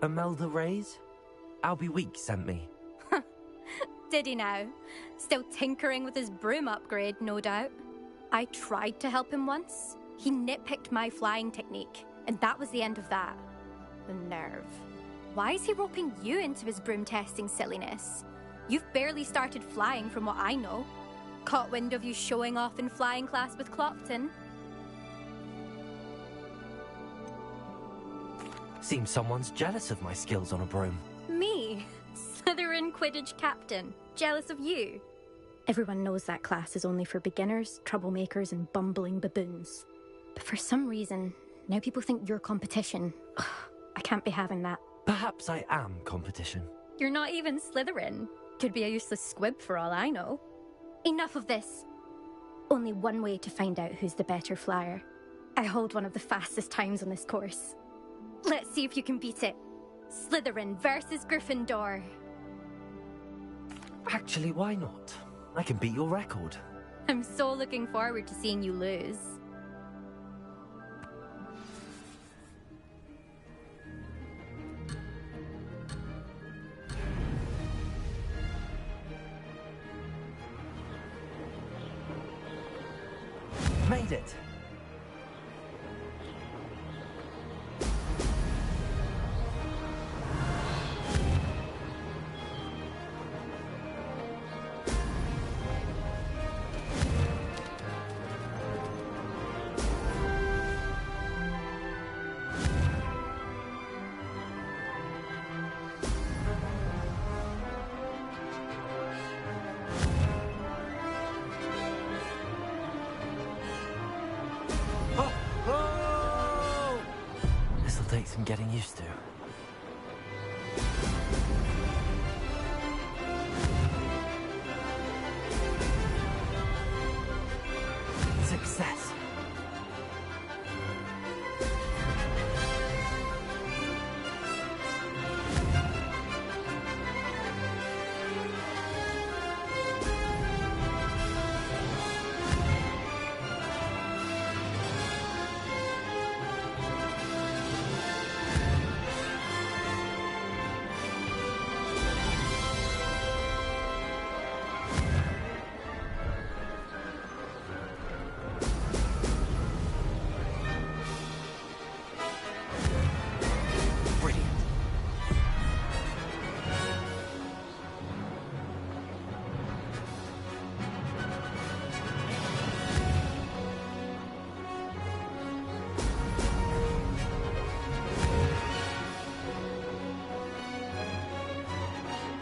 Imelda Reyes? Albie Week sent me. Did he now? Still tinkering with his broom upgrade, no doubt. I tried to help him once. He nitpicked my flying technique, and that was the end of that. The nerve. Why is he roping you into his broom testing silliness? You've barely started flying from what I know. Caught wind of you showing off in flying class with Clopton. Seems someone's jealous of my skills on a broom. Me? Slytherin Quidditch captain. Jealous of you? Everyone knows that class is only for beginners, troublemakers, and bumbling baboons. But for some reason, now people think you're competition. Ugh, I can't be having that. Perhaps I am competition. You're not even Slytherin. Could be a useless squib for all I know. Enough of this. Only one way to find out who's the better flyer. I hold one of the fastest times on this course. Let's see if you can beat it. Slytherin versus Gryffindor. Actually, why not? I can beat your record. I'm so looking forward to seeing you lose. Made it! This'll take some getting used to. Success!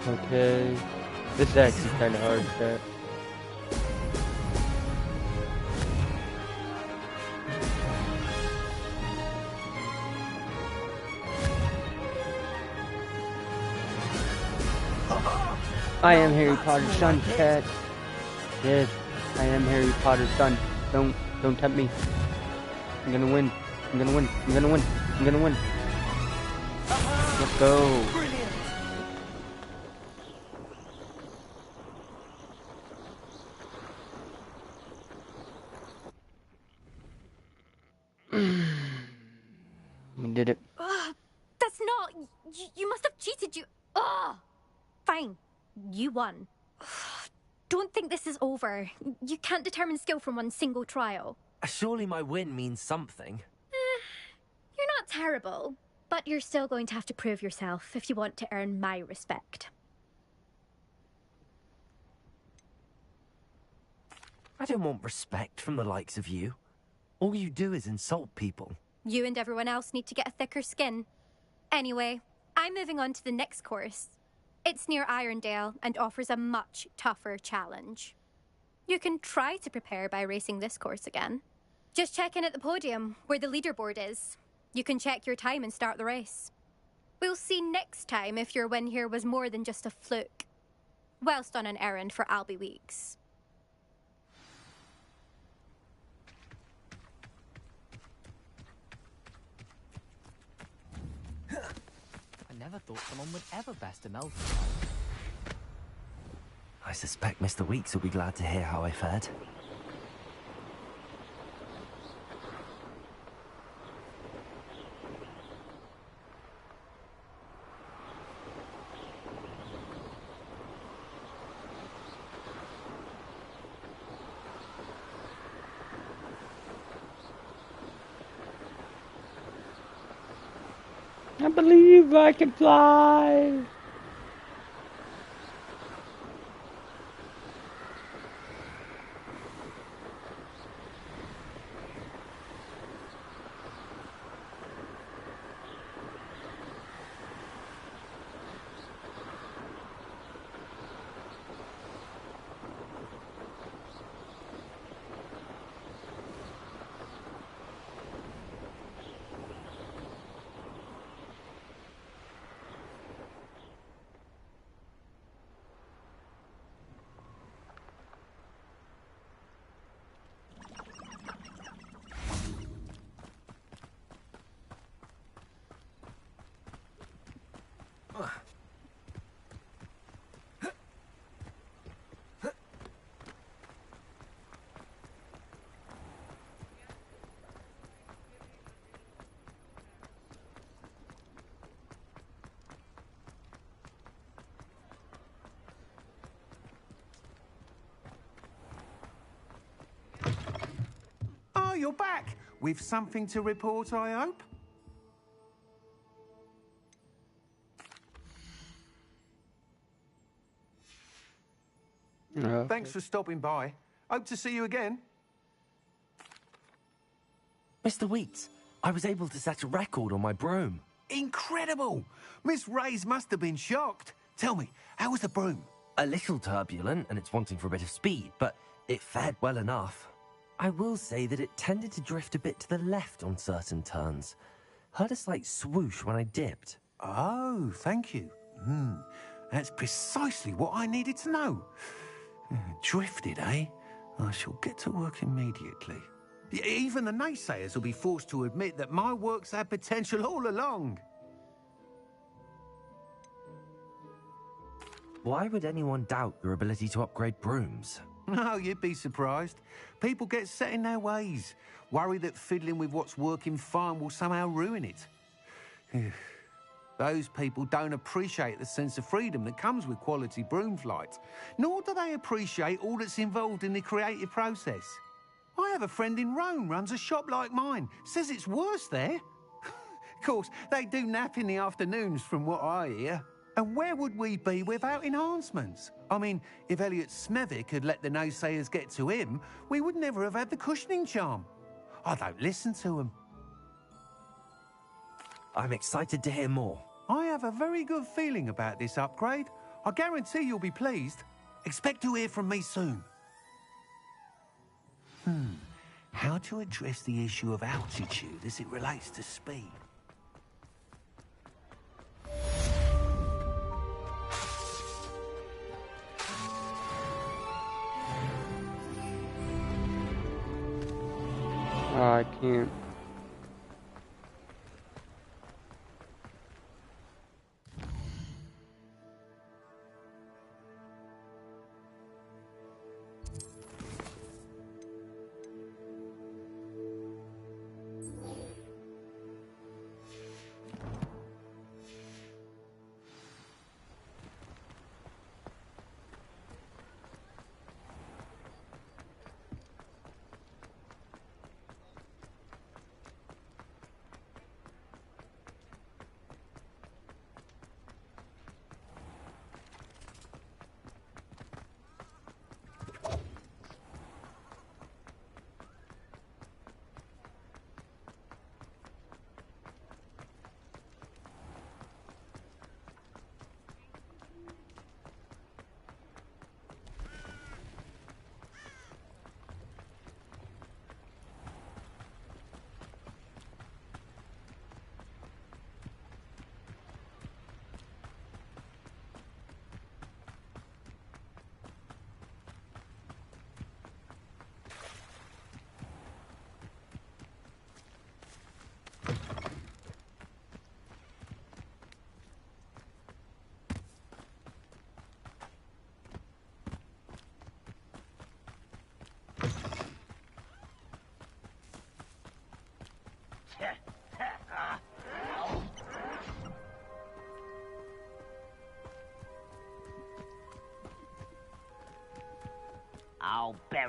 Okay. This is actually kind of hard, chat. I am Harry Potter's son, chat. Yes, I am Harry Potter's son. Don't tempt me. I'm gonna win. I'm gonna win. I'm gonna win. I'm gonna win. Let's go. We did it. That's not... You must have cheated, you... Ugh! Fine. You won. Don't think this is over. You can't determine skill from one single trial. Surely my win means something. You're not terrible. But you're still going to have to prove yourself if you want to earn my respect. I don't want respect from the likes of you. All you do is insult people. You and everyone else need to get a thicker skin. Anyway, I'm moving on to the next course. It's near Irondale and offers a much tougher challenge. You can try to prepare by racing this course again. Just check in at the podium, where the leaderboard is. You can check your time and start the race. We'll see next time if your win here was more than just a fluke. Whilst on an errand for Albie Weeks. I never thought someone would ever best a Melton. I suspect Mr. Weeks will be glad to hear how I fared. I believe I can fly. Oh, you're back. With something to report, I hope? Thanks for stopping by. Hope to see you again. Mr. Weeks, I was able to set a record on my broom. Incredible! Miss Reyes must have been shocked. Tell me, how was the broom? A little turbulent, and it's wanting for a bit of speed, but it fared well enough. I will say that it tended to drift a bit to the left on certain turns. Heard a slight swoosh when I dipped. Oh, thank you. That's precisely what I needed to know. Drifted, eh? I shall get to work immediately. Even the naysayers will be forced to admit that my work's had potential all along. Why would anyone doubt your ability to upgrade brooms? No, you'd be surprised. People get set in their ways, worry that fiddling with what's working fine will somehow ruin it. Those people don't appreciate the sense of freedom that comes with quality broom flight, nor do they appreciate all that's involved in the creative process. I have a friend in Rome runs a shop like mine, says it's worse there. Of course, they do nap in the afternoons from what I hear. And where would we be without enhancements? I mean, if Elliot Smethwick had let the naysayers get to him, we would never have had the cushioning charm. I don't listen to them. I'm excited to hear more. I have a very good feeling about this upgrade. I guarantee you'll be pleased. Expect to hear from me soon. How to address the issue of altitude as it relates to speed? I can't.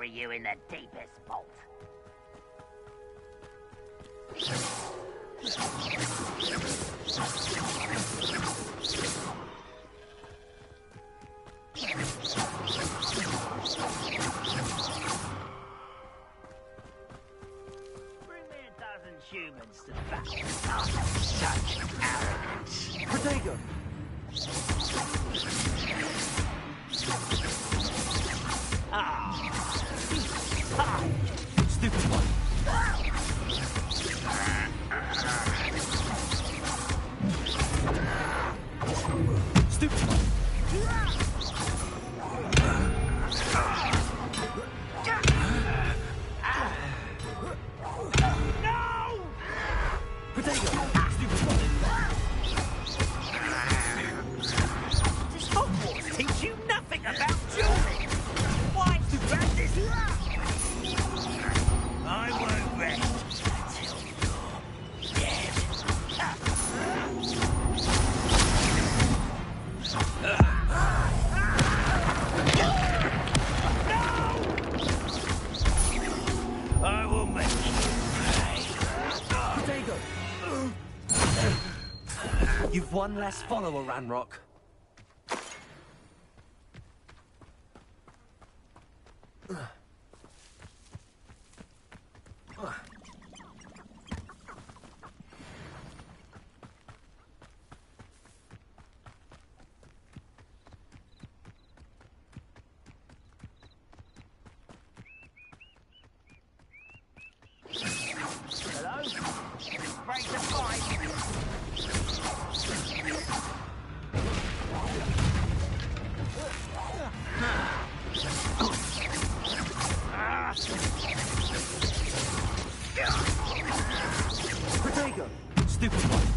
bury you in the deepest vault. Bring me 1,000 humans to battle after such arrogance. Protego! Stupid one. Stupid one. No! Protego! Stupid one. Does Hogwarts teach you nothing about dueling? Why practice? I won't rest until you're dead. No! I will make you pay. Protego! You've one less follower, Ranrock. Hello? Break the fight. Protego! Stupid one.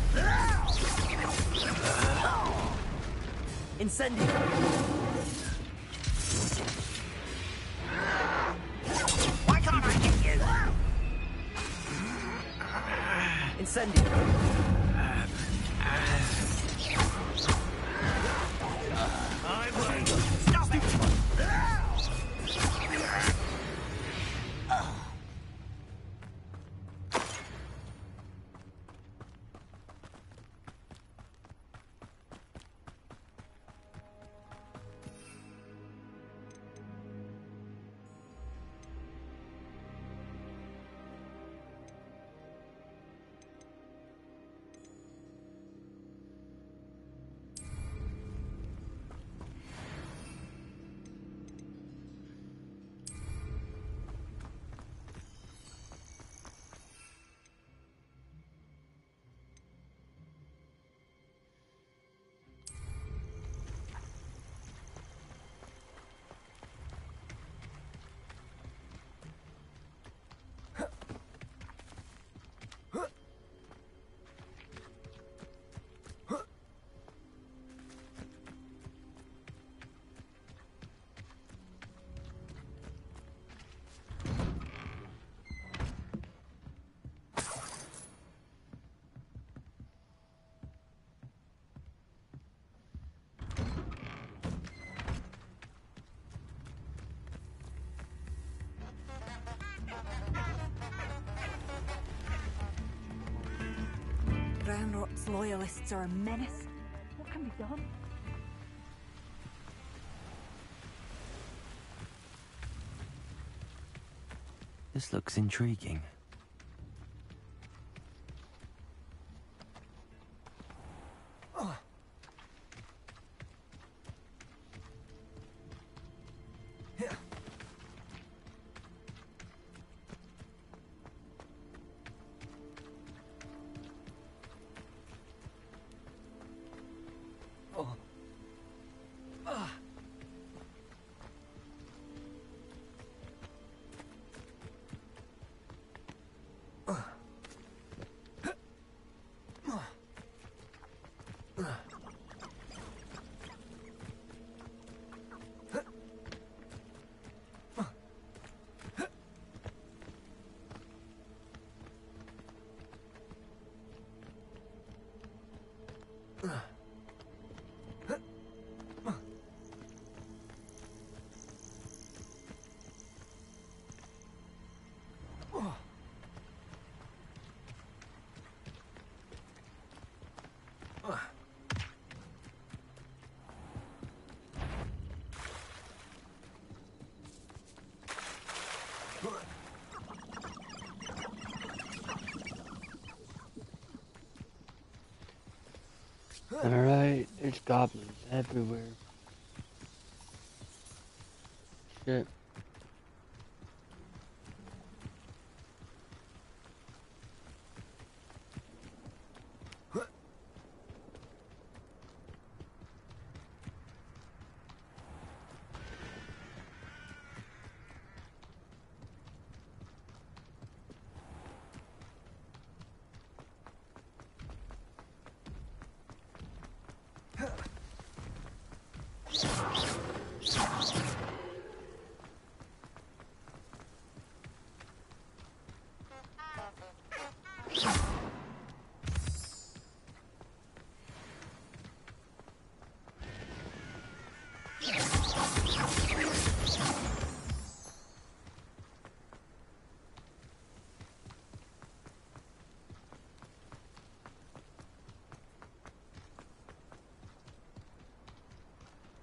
Incendio! Why can't I get you? Incendio! I won't. Stop it! Ranrock's loyalists are a menace. What can be done? This looks intriguing. Alright, there's goblins everywhere. Shit.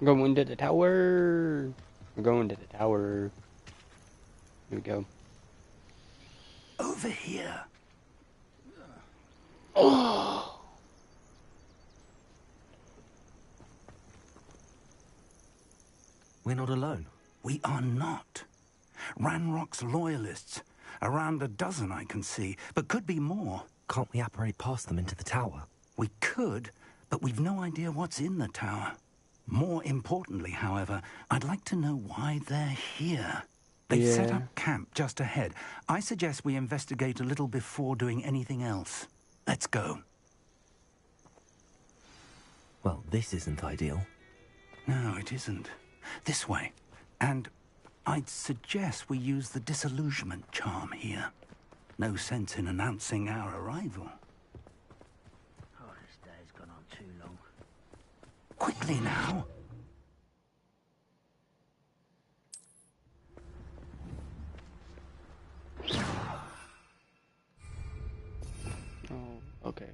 Going to the tower. We're going to the tower. Here we go. Over here. Oh. We're not alone. We are not. Ranrock's loyalists. Around a dozen I can see, but could be more. Can't we apparate past them into the tower? We could, but we've no idea what's in the tower. More importantly, however, I'd like to know why they're here. They've set up camp just ahead. I suggest we investigate a little before doing anything else. Let's go. Well, this isn't ideal. No, it isn't. This way. And I'd suggest we use the disillusionment charm here. No sense in announcing our arrival. Oh, this day's gone on too long. Quickly now. Oh, okay.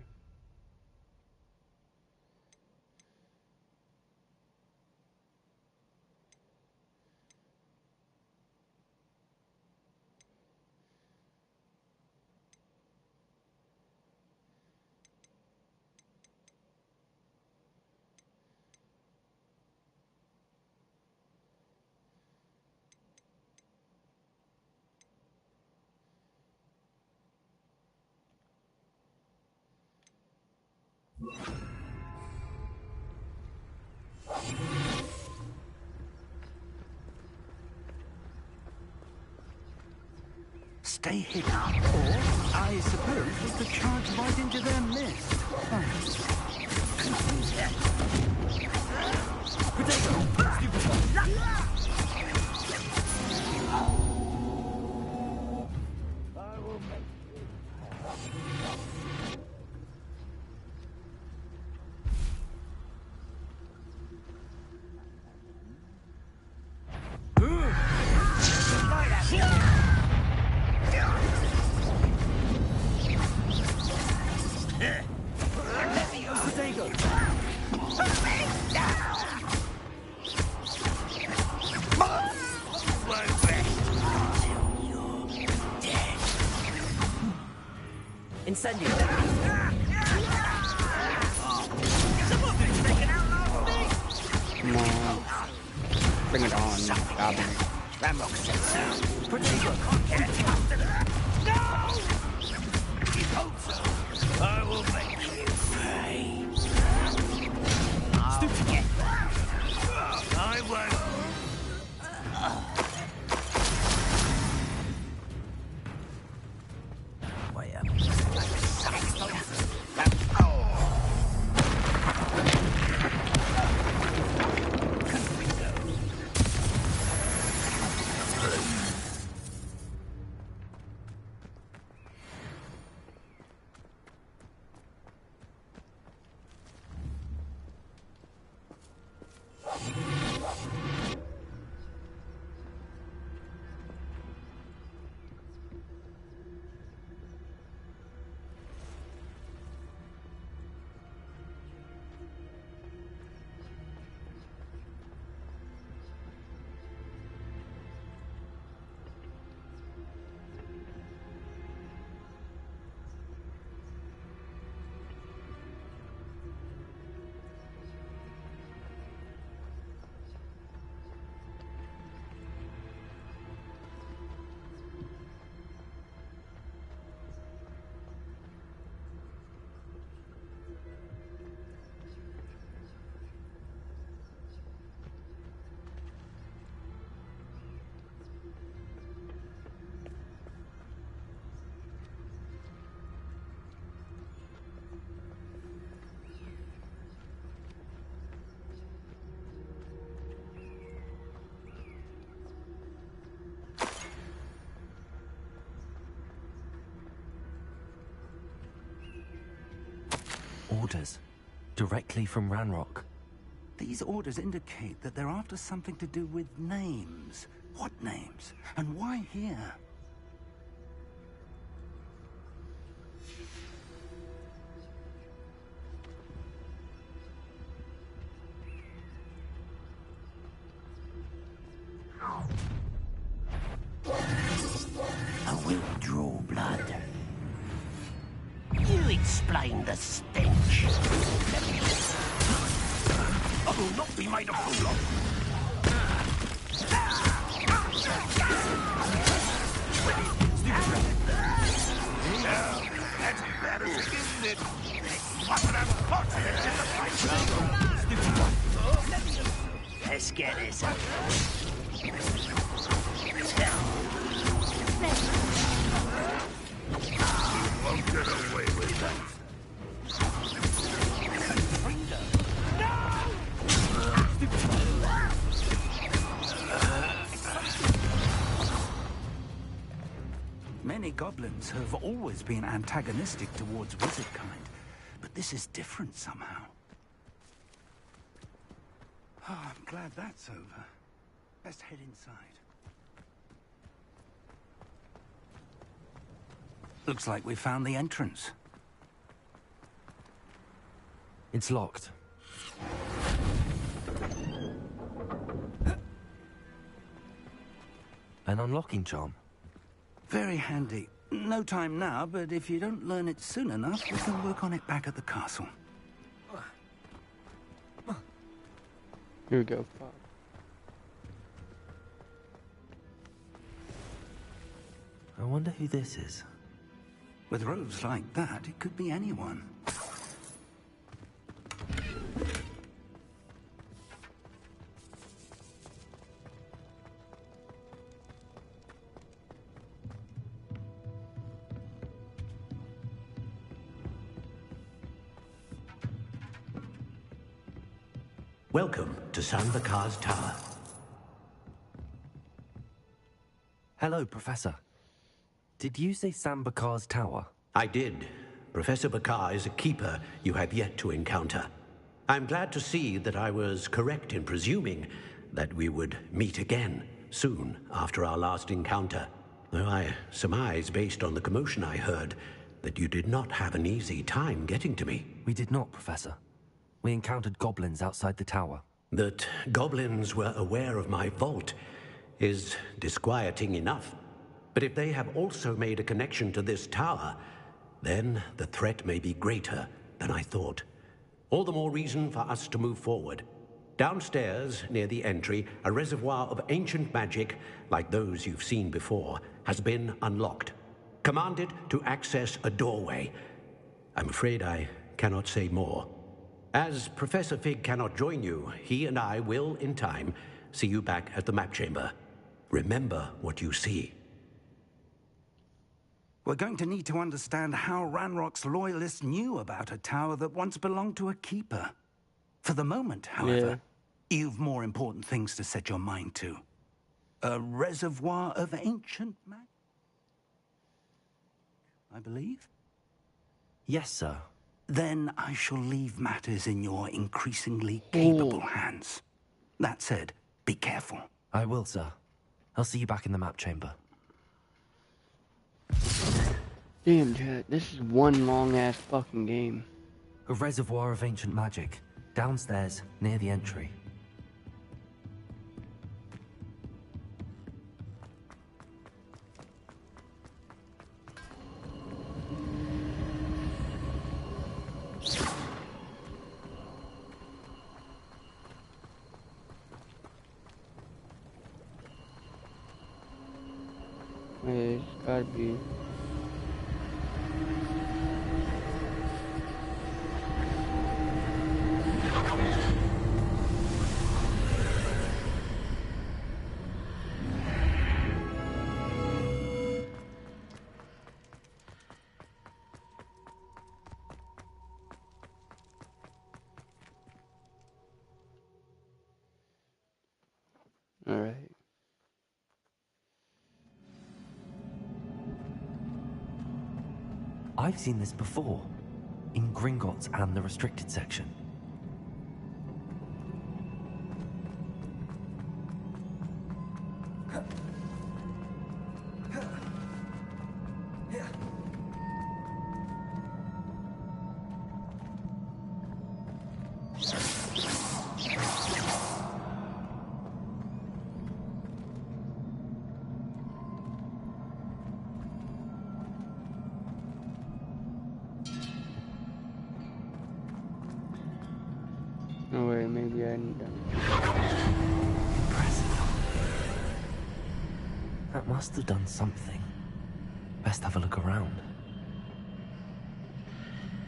Stay hidden, or I suppose we could charge right into their midst. Incendio. Come on. Bring it on, goblin. Ranrock said so. Potato can't get it after that. No! You hope so. I will make you pay. Stupid again. I won't. Way up. Orders. Directly from Ranrock. These orders indicate that they're after something to do with names. What names? And why here? I will draw blood. You explain the stench. I will not be made a fool of. Now, that's embarrassing, isn't it? Mustn't have pots in the Let's get this over. You won't get away with that. Many goblins have always been antagonistic towards wizard kind, but this is different somehow. Oh, I'm glad that's over. Let's head inside. Looks like we found the entrance. It's locked. An unlocking charm. Very handy. No time now, but if you don't learn it soon enough, we can work on it back at the castle. Here we go, Bob. I wonder who this is. With robes like that, it could be anyone. Welcome to Sanvakar's Tower. Hello, Professor. Did you say Sam Bakar's tower? I did. Professor Bakar is a keeper you have yet to encounter. I'm glad to see that I was correct in presuming that we would meet again soon after our last encounter. Though I surmise, based on the commotion I heard, that you did not have an easy time getting to me. We did not, Professor. We encountered goblins outside the tower. That goblins were aware of my vault is disquieting enough. But if they have also made a connection to this tower, then the threat may be greater than I thought. All the more reason for us to move forward. Downstairs, near the entry, a reservoir of ancient magic, like those you've seen before, has been unlocked. Commanded to access a doorway. I'm afraid I cannot say more. As Professor Fig cannot join you, he and I will, in time, see you back at the map chamber. Remember what you see. We're going to need to understand how Ranrock's loyalists knew about a tower that once belonged to a keeper. For the moment, however, you've more important things to set your mind to. A reservoir of ancient magic, I believe? Yes, sir. Then I shall leave matters in your increasingly capable hands. That said, be careful. I will, sir. I'll see you back in the map chamber. Damn, chat, this is one long-ass fucking game. A reservoir of ancient magic. Downstairs, near the entry. It's gotta be. All right. I've seen this before. In Gringotts and the restricted section. No way, maybe I need them. Impressive. That must have done something. Best have a look around.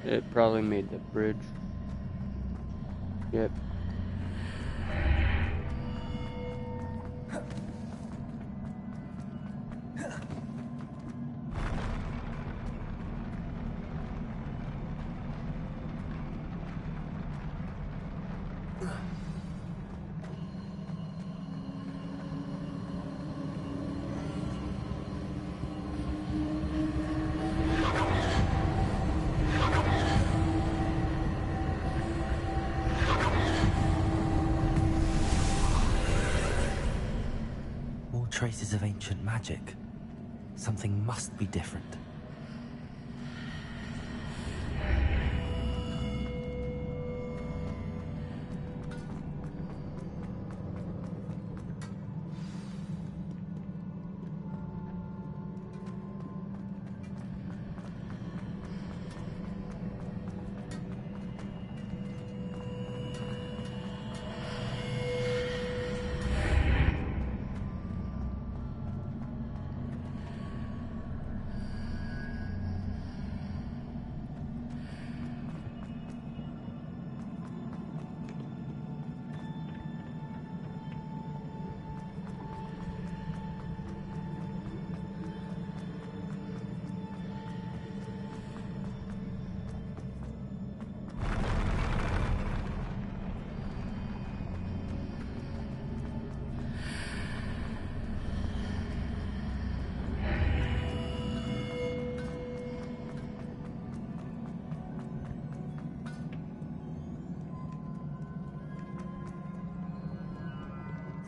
It probably made the bridge. Yep. Traces of ancient magic. Something must be different.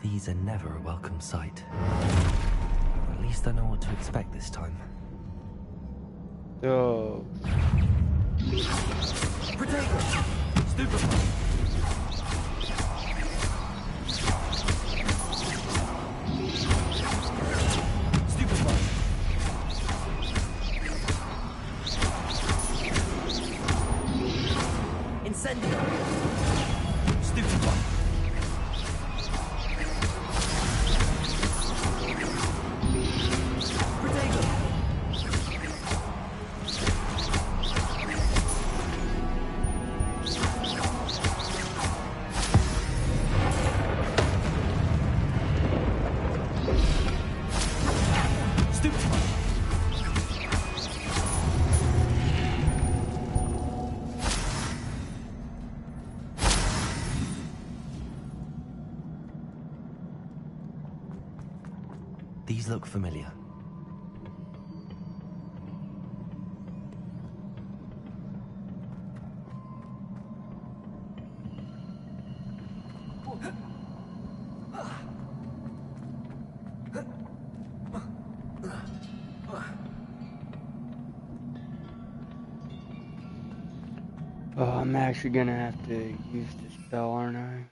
These are never a welcome sight. At least I know what to expect this time. Oh. Protego! Stupefy! Incendio! Stupefy! These look familiar. Oh, I'm actually gonna have to use this spell, aren't I?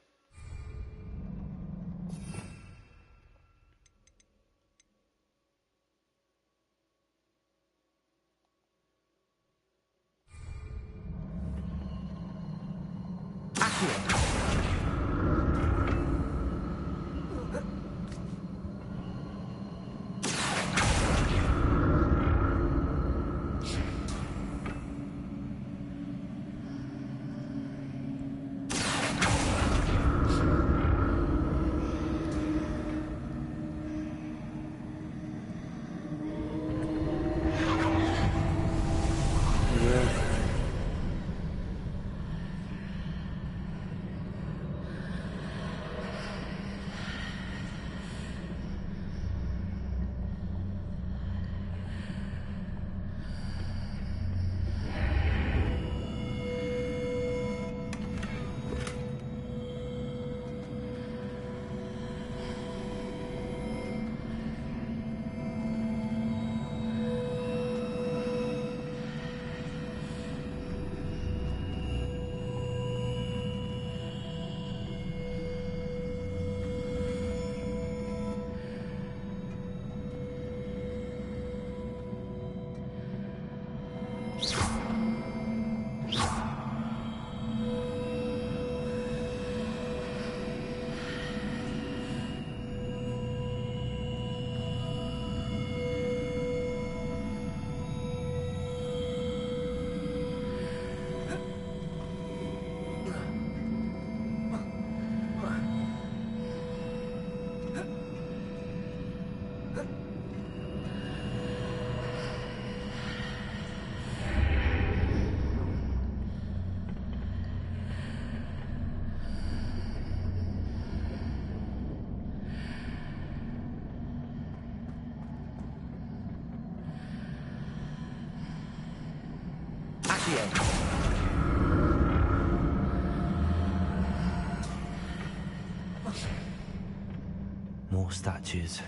More statues.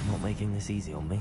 Not making this easy on me.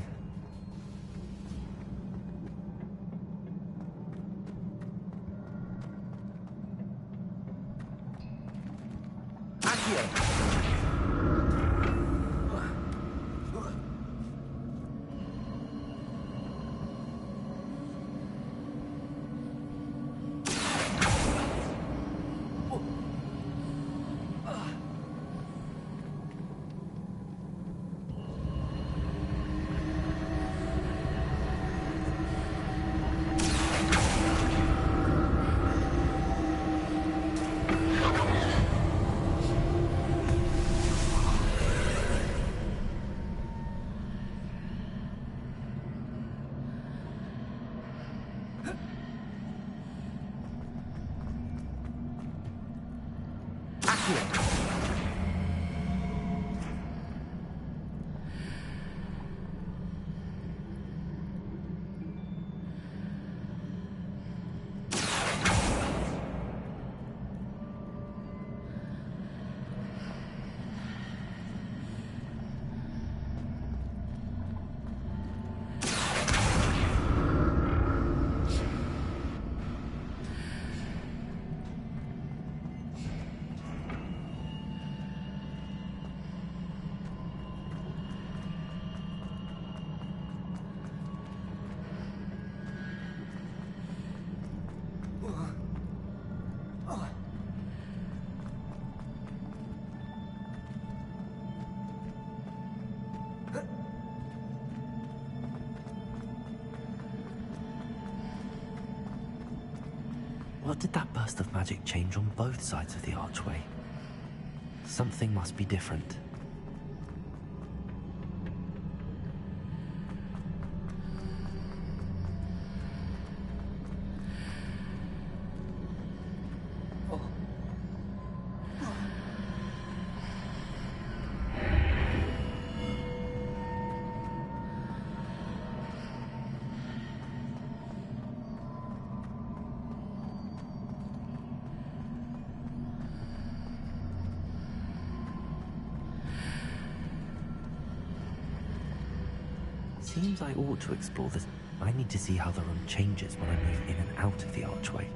What did that burst of magic change on both sides of the archway? Something must be different. Seems I ought to explore this. I need to see how the room changes when I move in and out of the archway.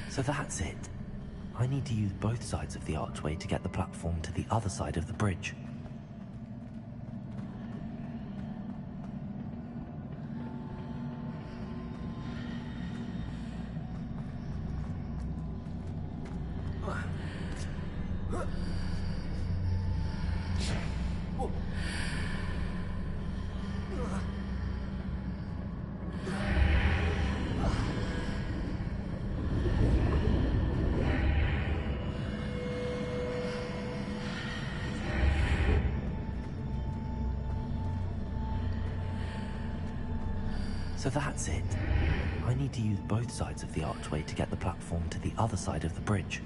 So that's it. I need to use both sides of the archway to get the platform to the other side of the bridge. So that's it. I need to use both sides of the archway to get the platform to the other side of the bridge.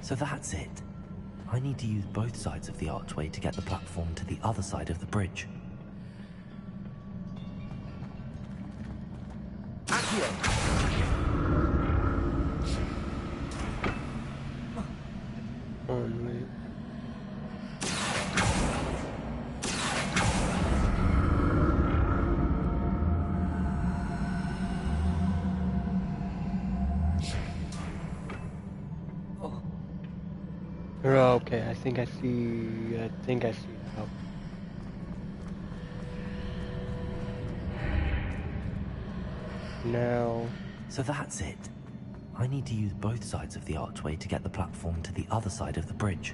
So that's it. I need to use both sides of the archway to get the platform to the other side of the bridge. Okay, I think I see how. Now... So that's it. I need to use both sides of the archway to get the platform to the other side of the bridge.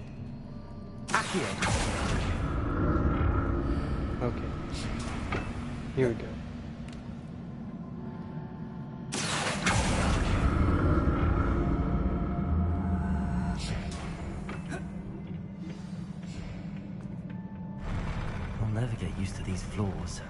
Okay. Here we go. I'll never get used to these floors.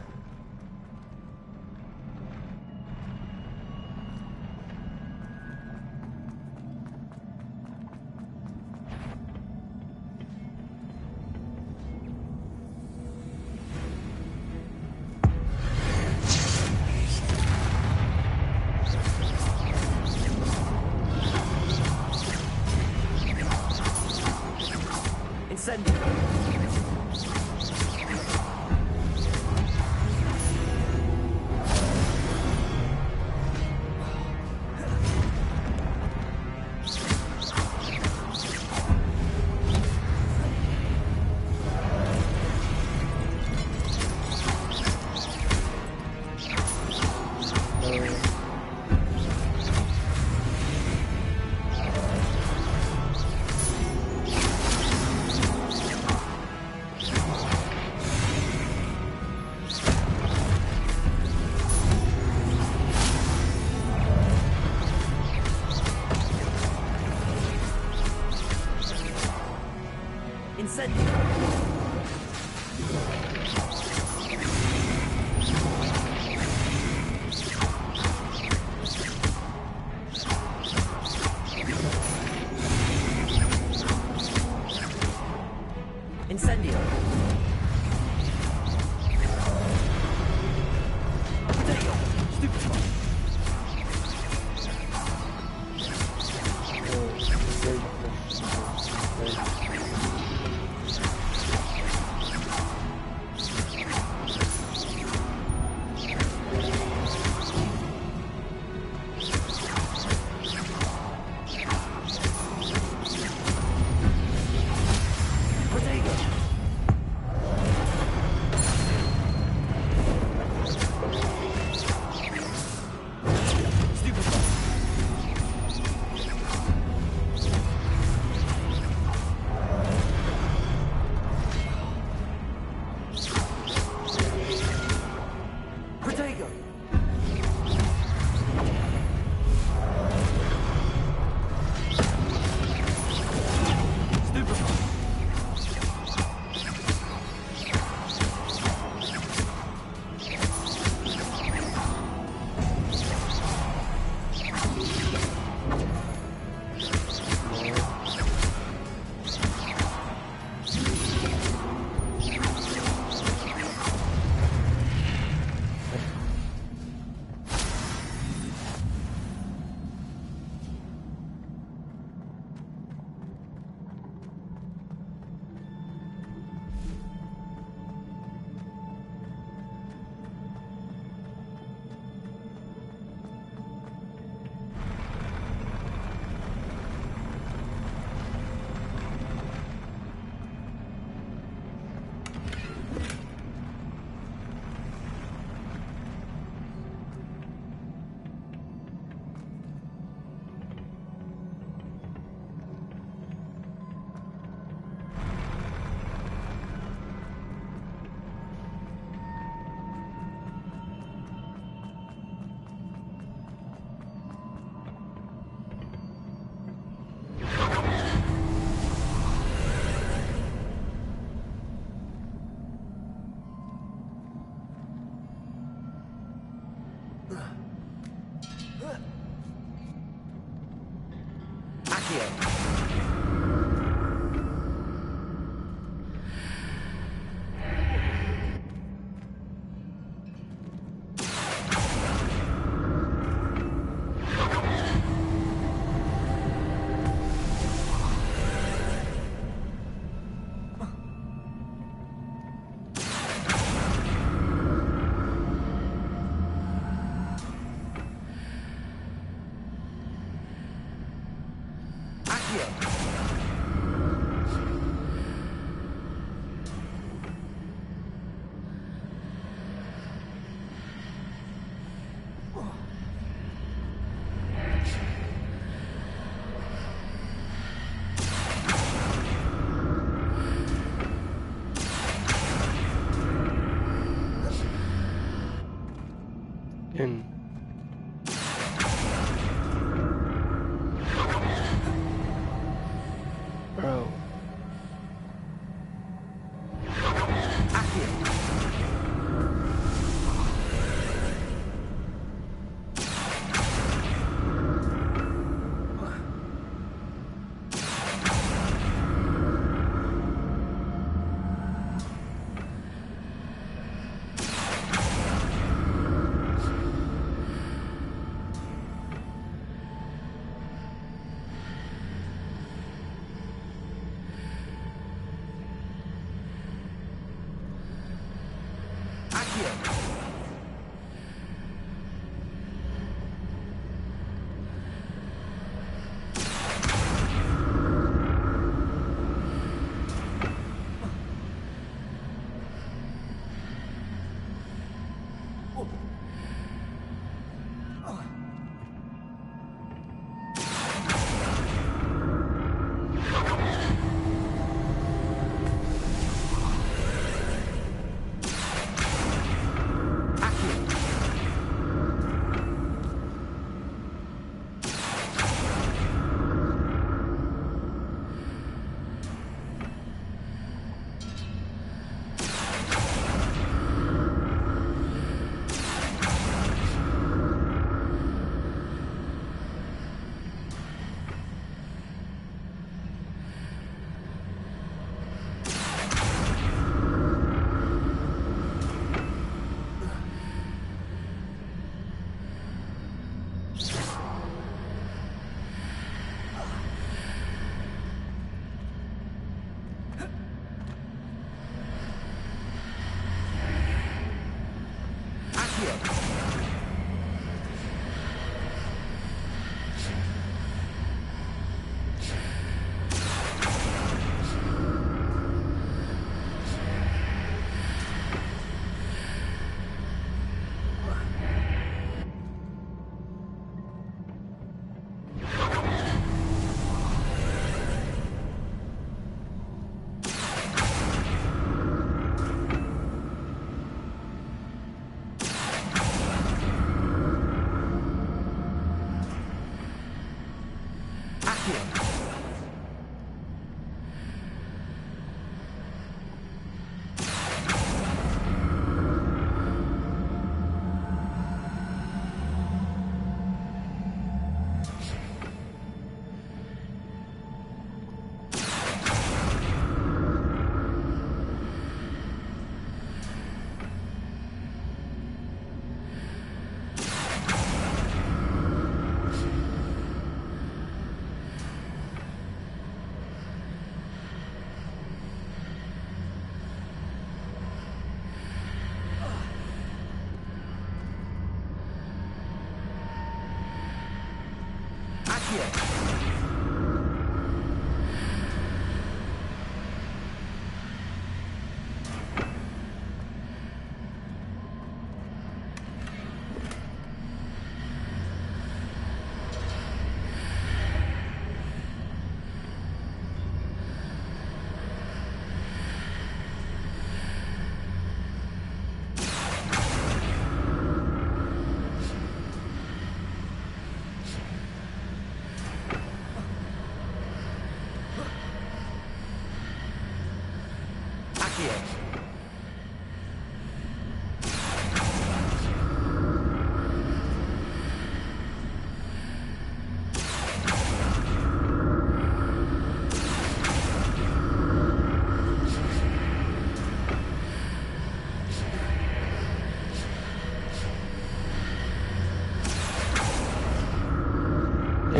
Bro.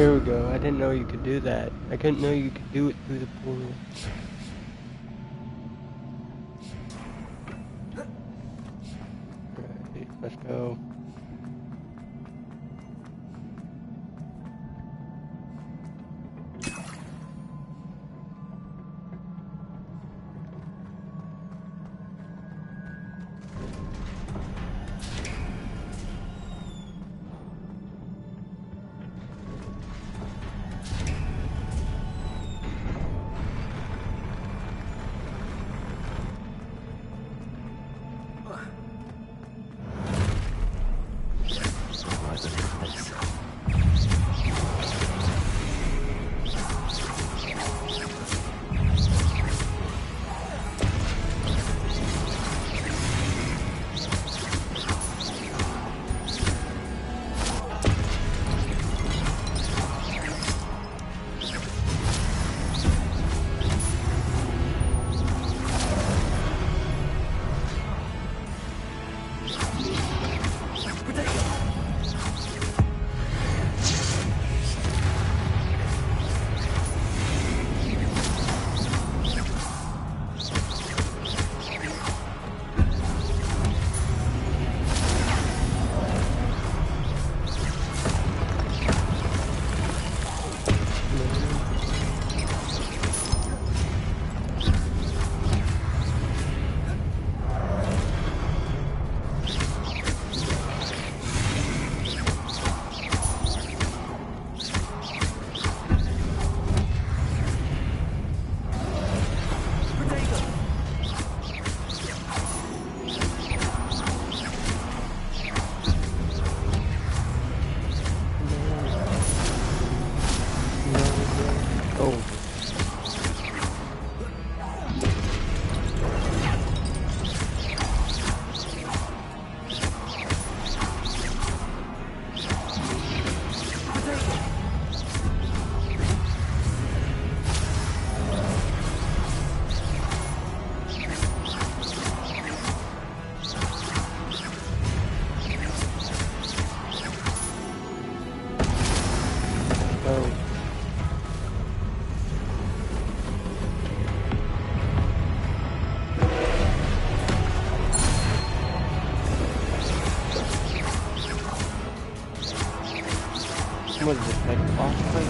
Here we go. I didn't know you could do that. I couldn't know you could do it through the portal. Right, let's go. What is this, like a boss fight?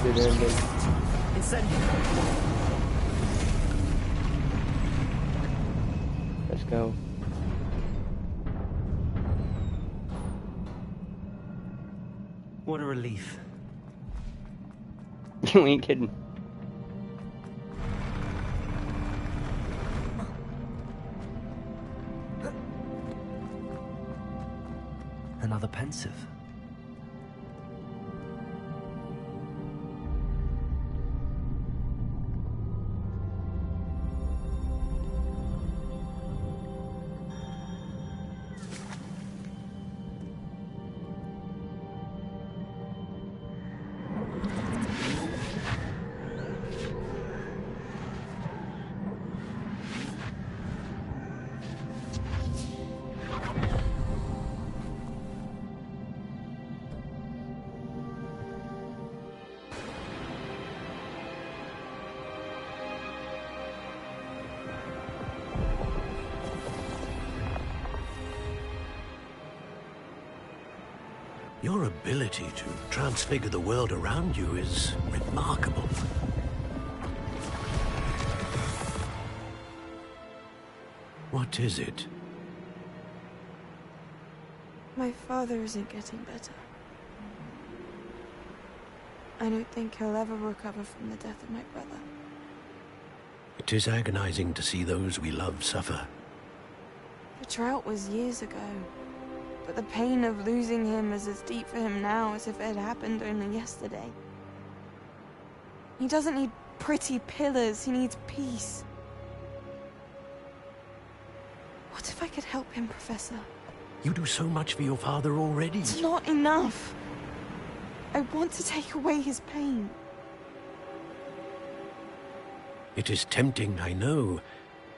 Good ending. Let's go. What a relief. You ain't kidding. Another pensive. Your ability to transfigure the world around you is remarkable. What is it? My father isn't getting better. I don't think he'll ever recover from the death of my brother. It is agonizing to see those we love suffer. The drought was years ago, but the pain of losing him is as deep for him now as if it had happened only yesterday. He doesn't need pretty pillars, he needs peace. What if I could help him, Professor? You do so much for your father already. It's not enough. I want to take away his pain. It is tempting, I know,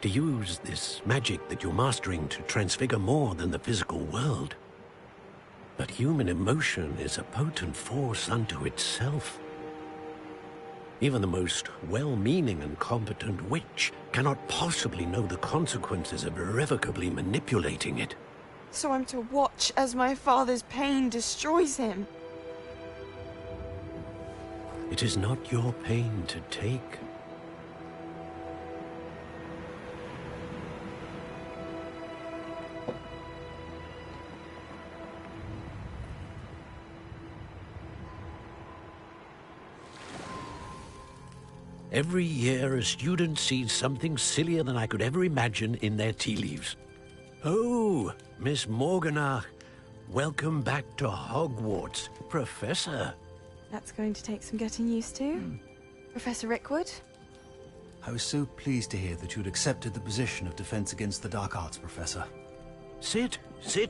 to use this magic that you're mastering to transfigure more than the physical world. But human emotion is a potent force unto itself. Even the most well-meaning and competent witch cannot possibly know the consequences of irrevocably manipulating it. So I'm to watch as my father's pain destroys him. It is not your pain to take. Every year, a student sees something sillier than I could ever imagine in their tea leaves. Oh, Miss Morganach, welcome back to Hogwarts, Professor. That's going to take some getting used to. Professor Rickwood? I was so pleased to hear that you'd accepted the position of Defense Against the Dark Arts, Professor. Sit,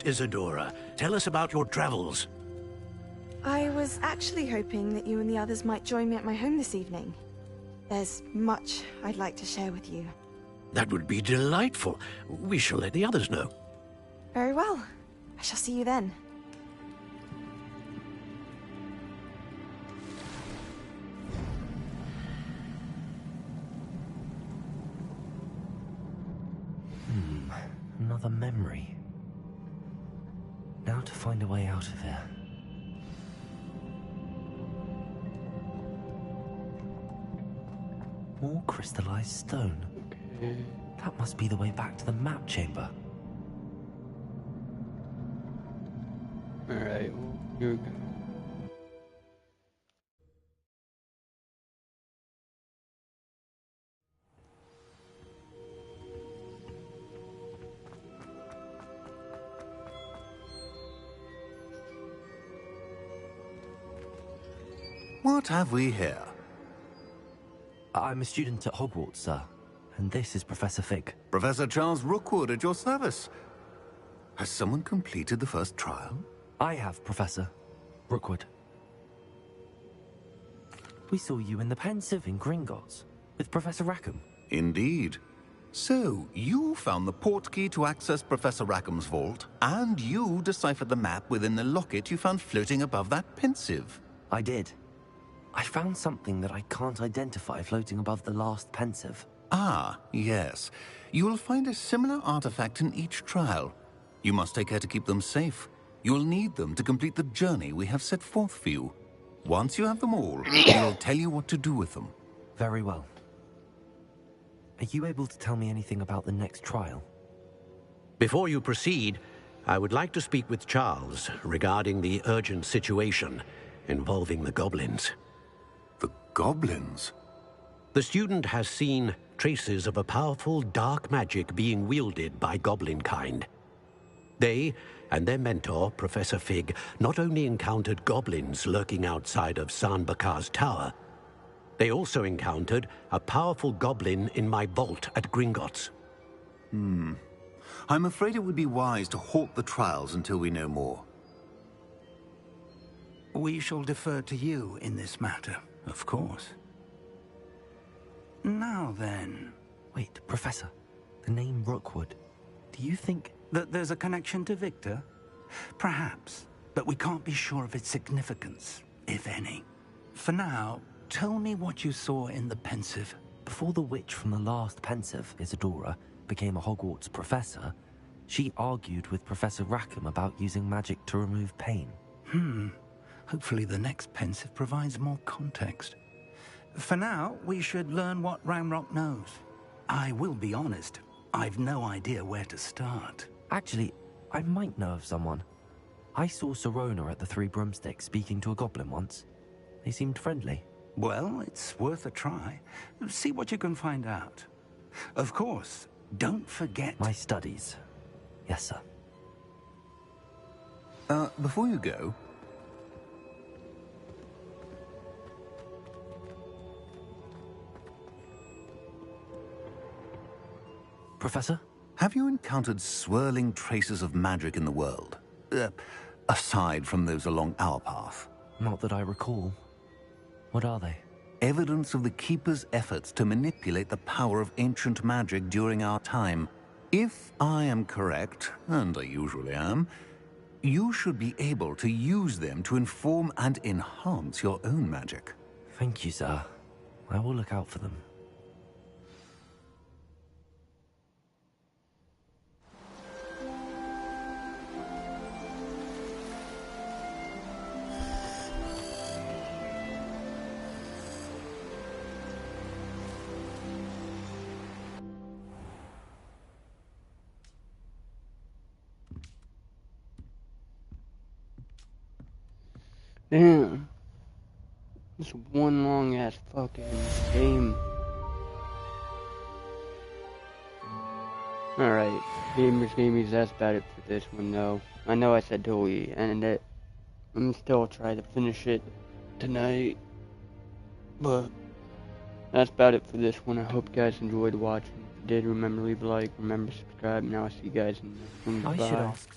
Isadora. Tell us about your travels. I was actually hoping that you and the others might join me at my home this evening. There's much I'd like to share with you. That would be delightful. We shall let the others know. Very well. I shall see you then. Another memory. Now to find a way out of here. More crystallized stone. Okay. That must be the way back to the map chamber. Alright, well, here we go. What have we here? I'm a student at Hogwarts, sir. And this is Professor Fig. Professor Charles Rookwood at your service. Has someone completed the first trial? I have, Professor Rookwood. We saw you in the Pensive in Gringotts with Professor Rackham. Indeed. So, you found the portkey to access Professor Rackham's vault, and you deciphered the map within the locket you found floating above that Pensive. I did. I found something that I can't identify floating above the last Pensive. Ah, yes. You will find a similar artifact in each trial. You must take care to keep them safe. You will need them to complete the journey we have set forth for you. Once you have them all, we'll tell you what to do with them. Very well. Are you able to tell me anything about the next trial? Before you proceed, I would like to speak with Charles regarding the urgent situation. involving the goblins. The goblins? The student has seen traces of a powerful dark magic being wielded by goblin kind. They and their mentor, Professor Fig, not only encountered goblins lurking outside of San Bakar's tower, they also encountered a powerful goblin in my vault at Gringotts. I'm afraid it would be wise to halt the trials until we know more. We shall defer to you in this matter, of course. Now then... Wait, Professor. The name Rookwood. Do you think... that there's a connection to Victor? Perhaps, but we can't be sure of its significance, if any. For now, tell me what you saw in the Pensive. Before the witch from the last Pensive, Isadora, became a Hogwarts professor, she argued with Professor Rackham about using magic to remove pain. Hopefully the next Pensive provides more context. For now, we should learn what Ranrock knows. I will be honest, I've no idea where to start. Actually, I might know of someone. I saw Sirona at the Three Broomsticks speaking to a goblin once. They seemed friendly. Well, it's worth a try. See what you can find out. Of course, don't forget... My studies. Yes, sir. Before you go... Professor? Have you encountered swirling traces of magic in the world? Aside from those along our path? Not that I recall. What are they? Evidence of the Keeper's efforts to manipulate the power of ancient magic during our time. If I am correct, and I usually am, you should be able to use them to inform and enhance your own magic. Thank you, sir. I will look out for them. Damn. This one long ass fucking game. Alright, gamers, that's about it for this one though. I know I said till we end it. I'm still trying to finish it tonight. But that's about it for this one. I hope you guys enjoyed watching. If you did, remember leave a like, remember subscribe, and I'll see you guys in the next one. I should ask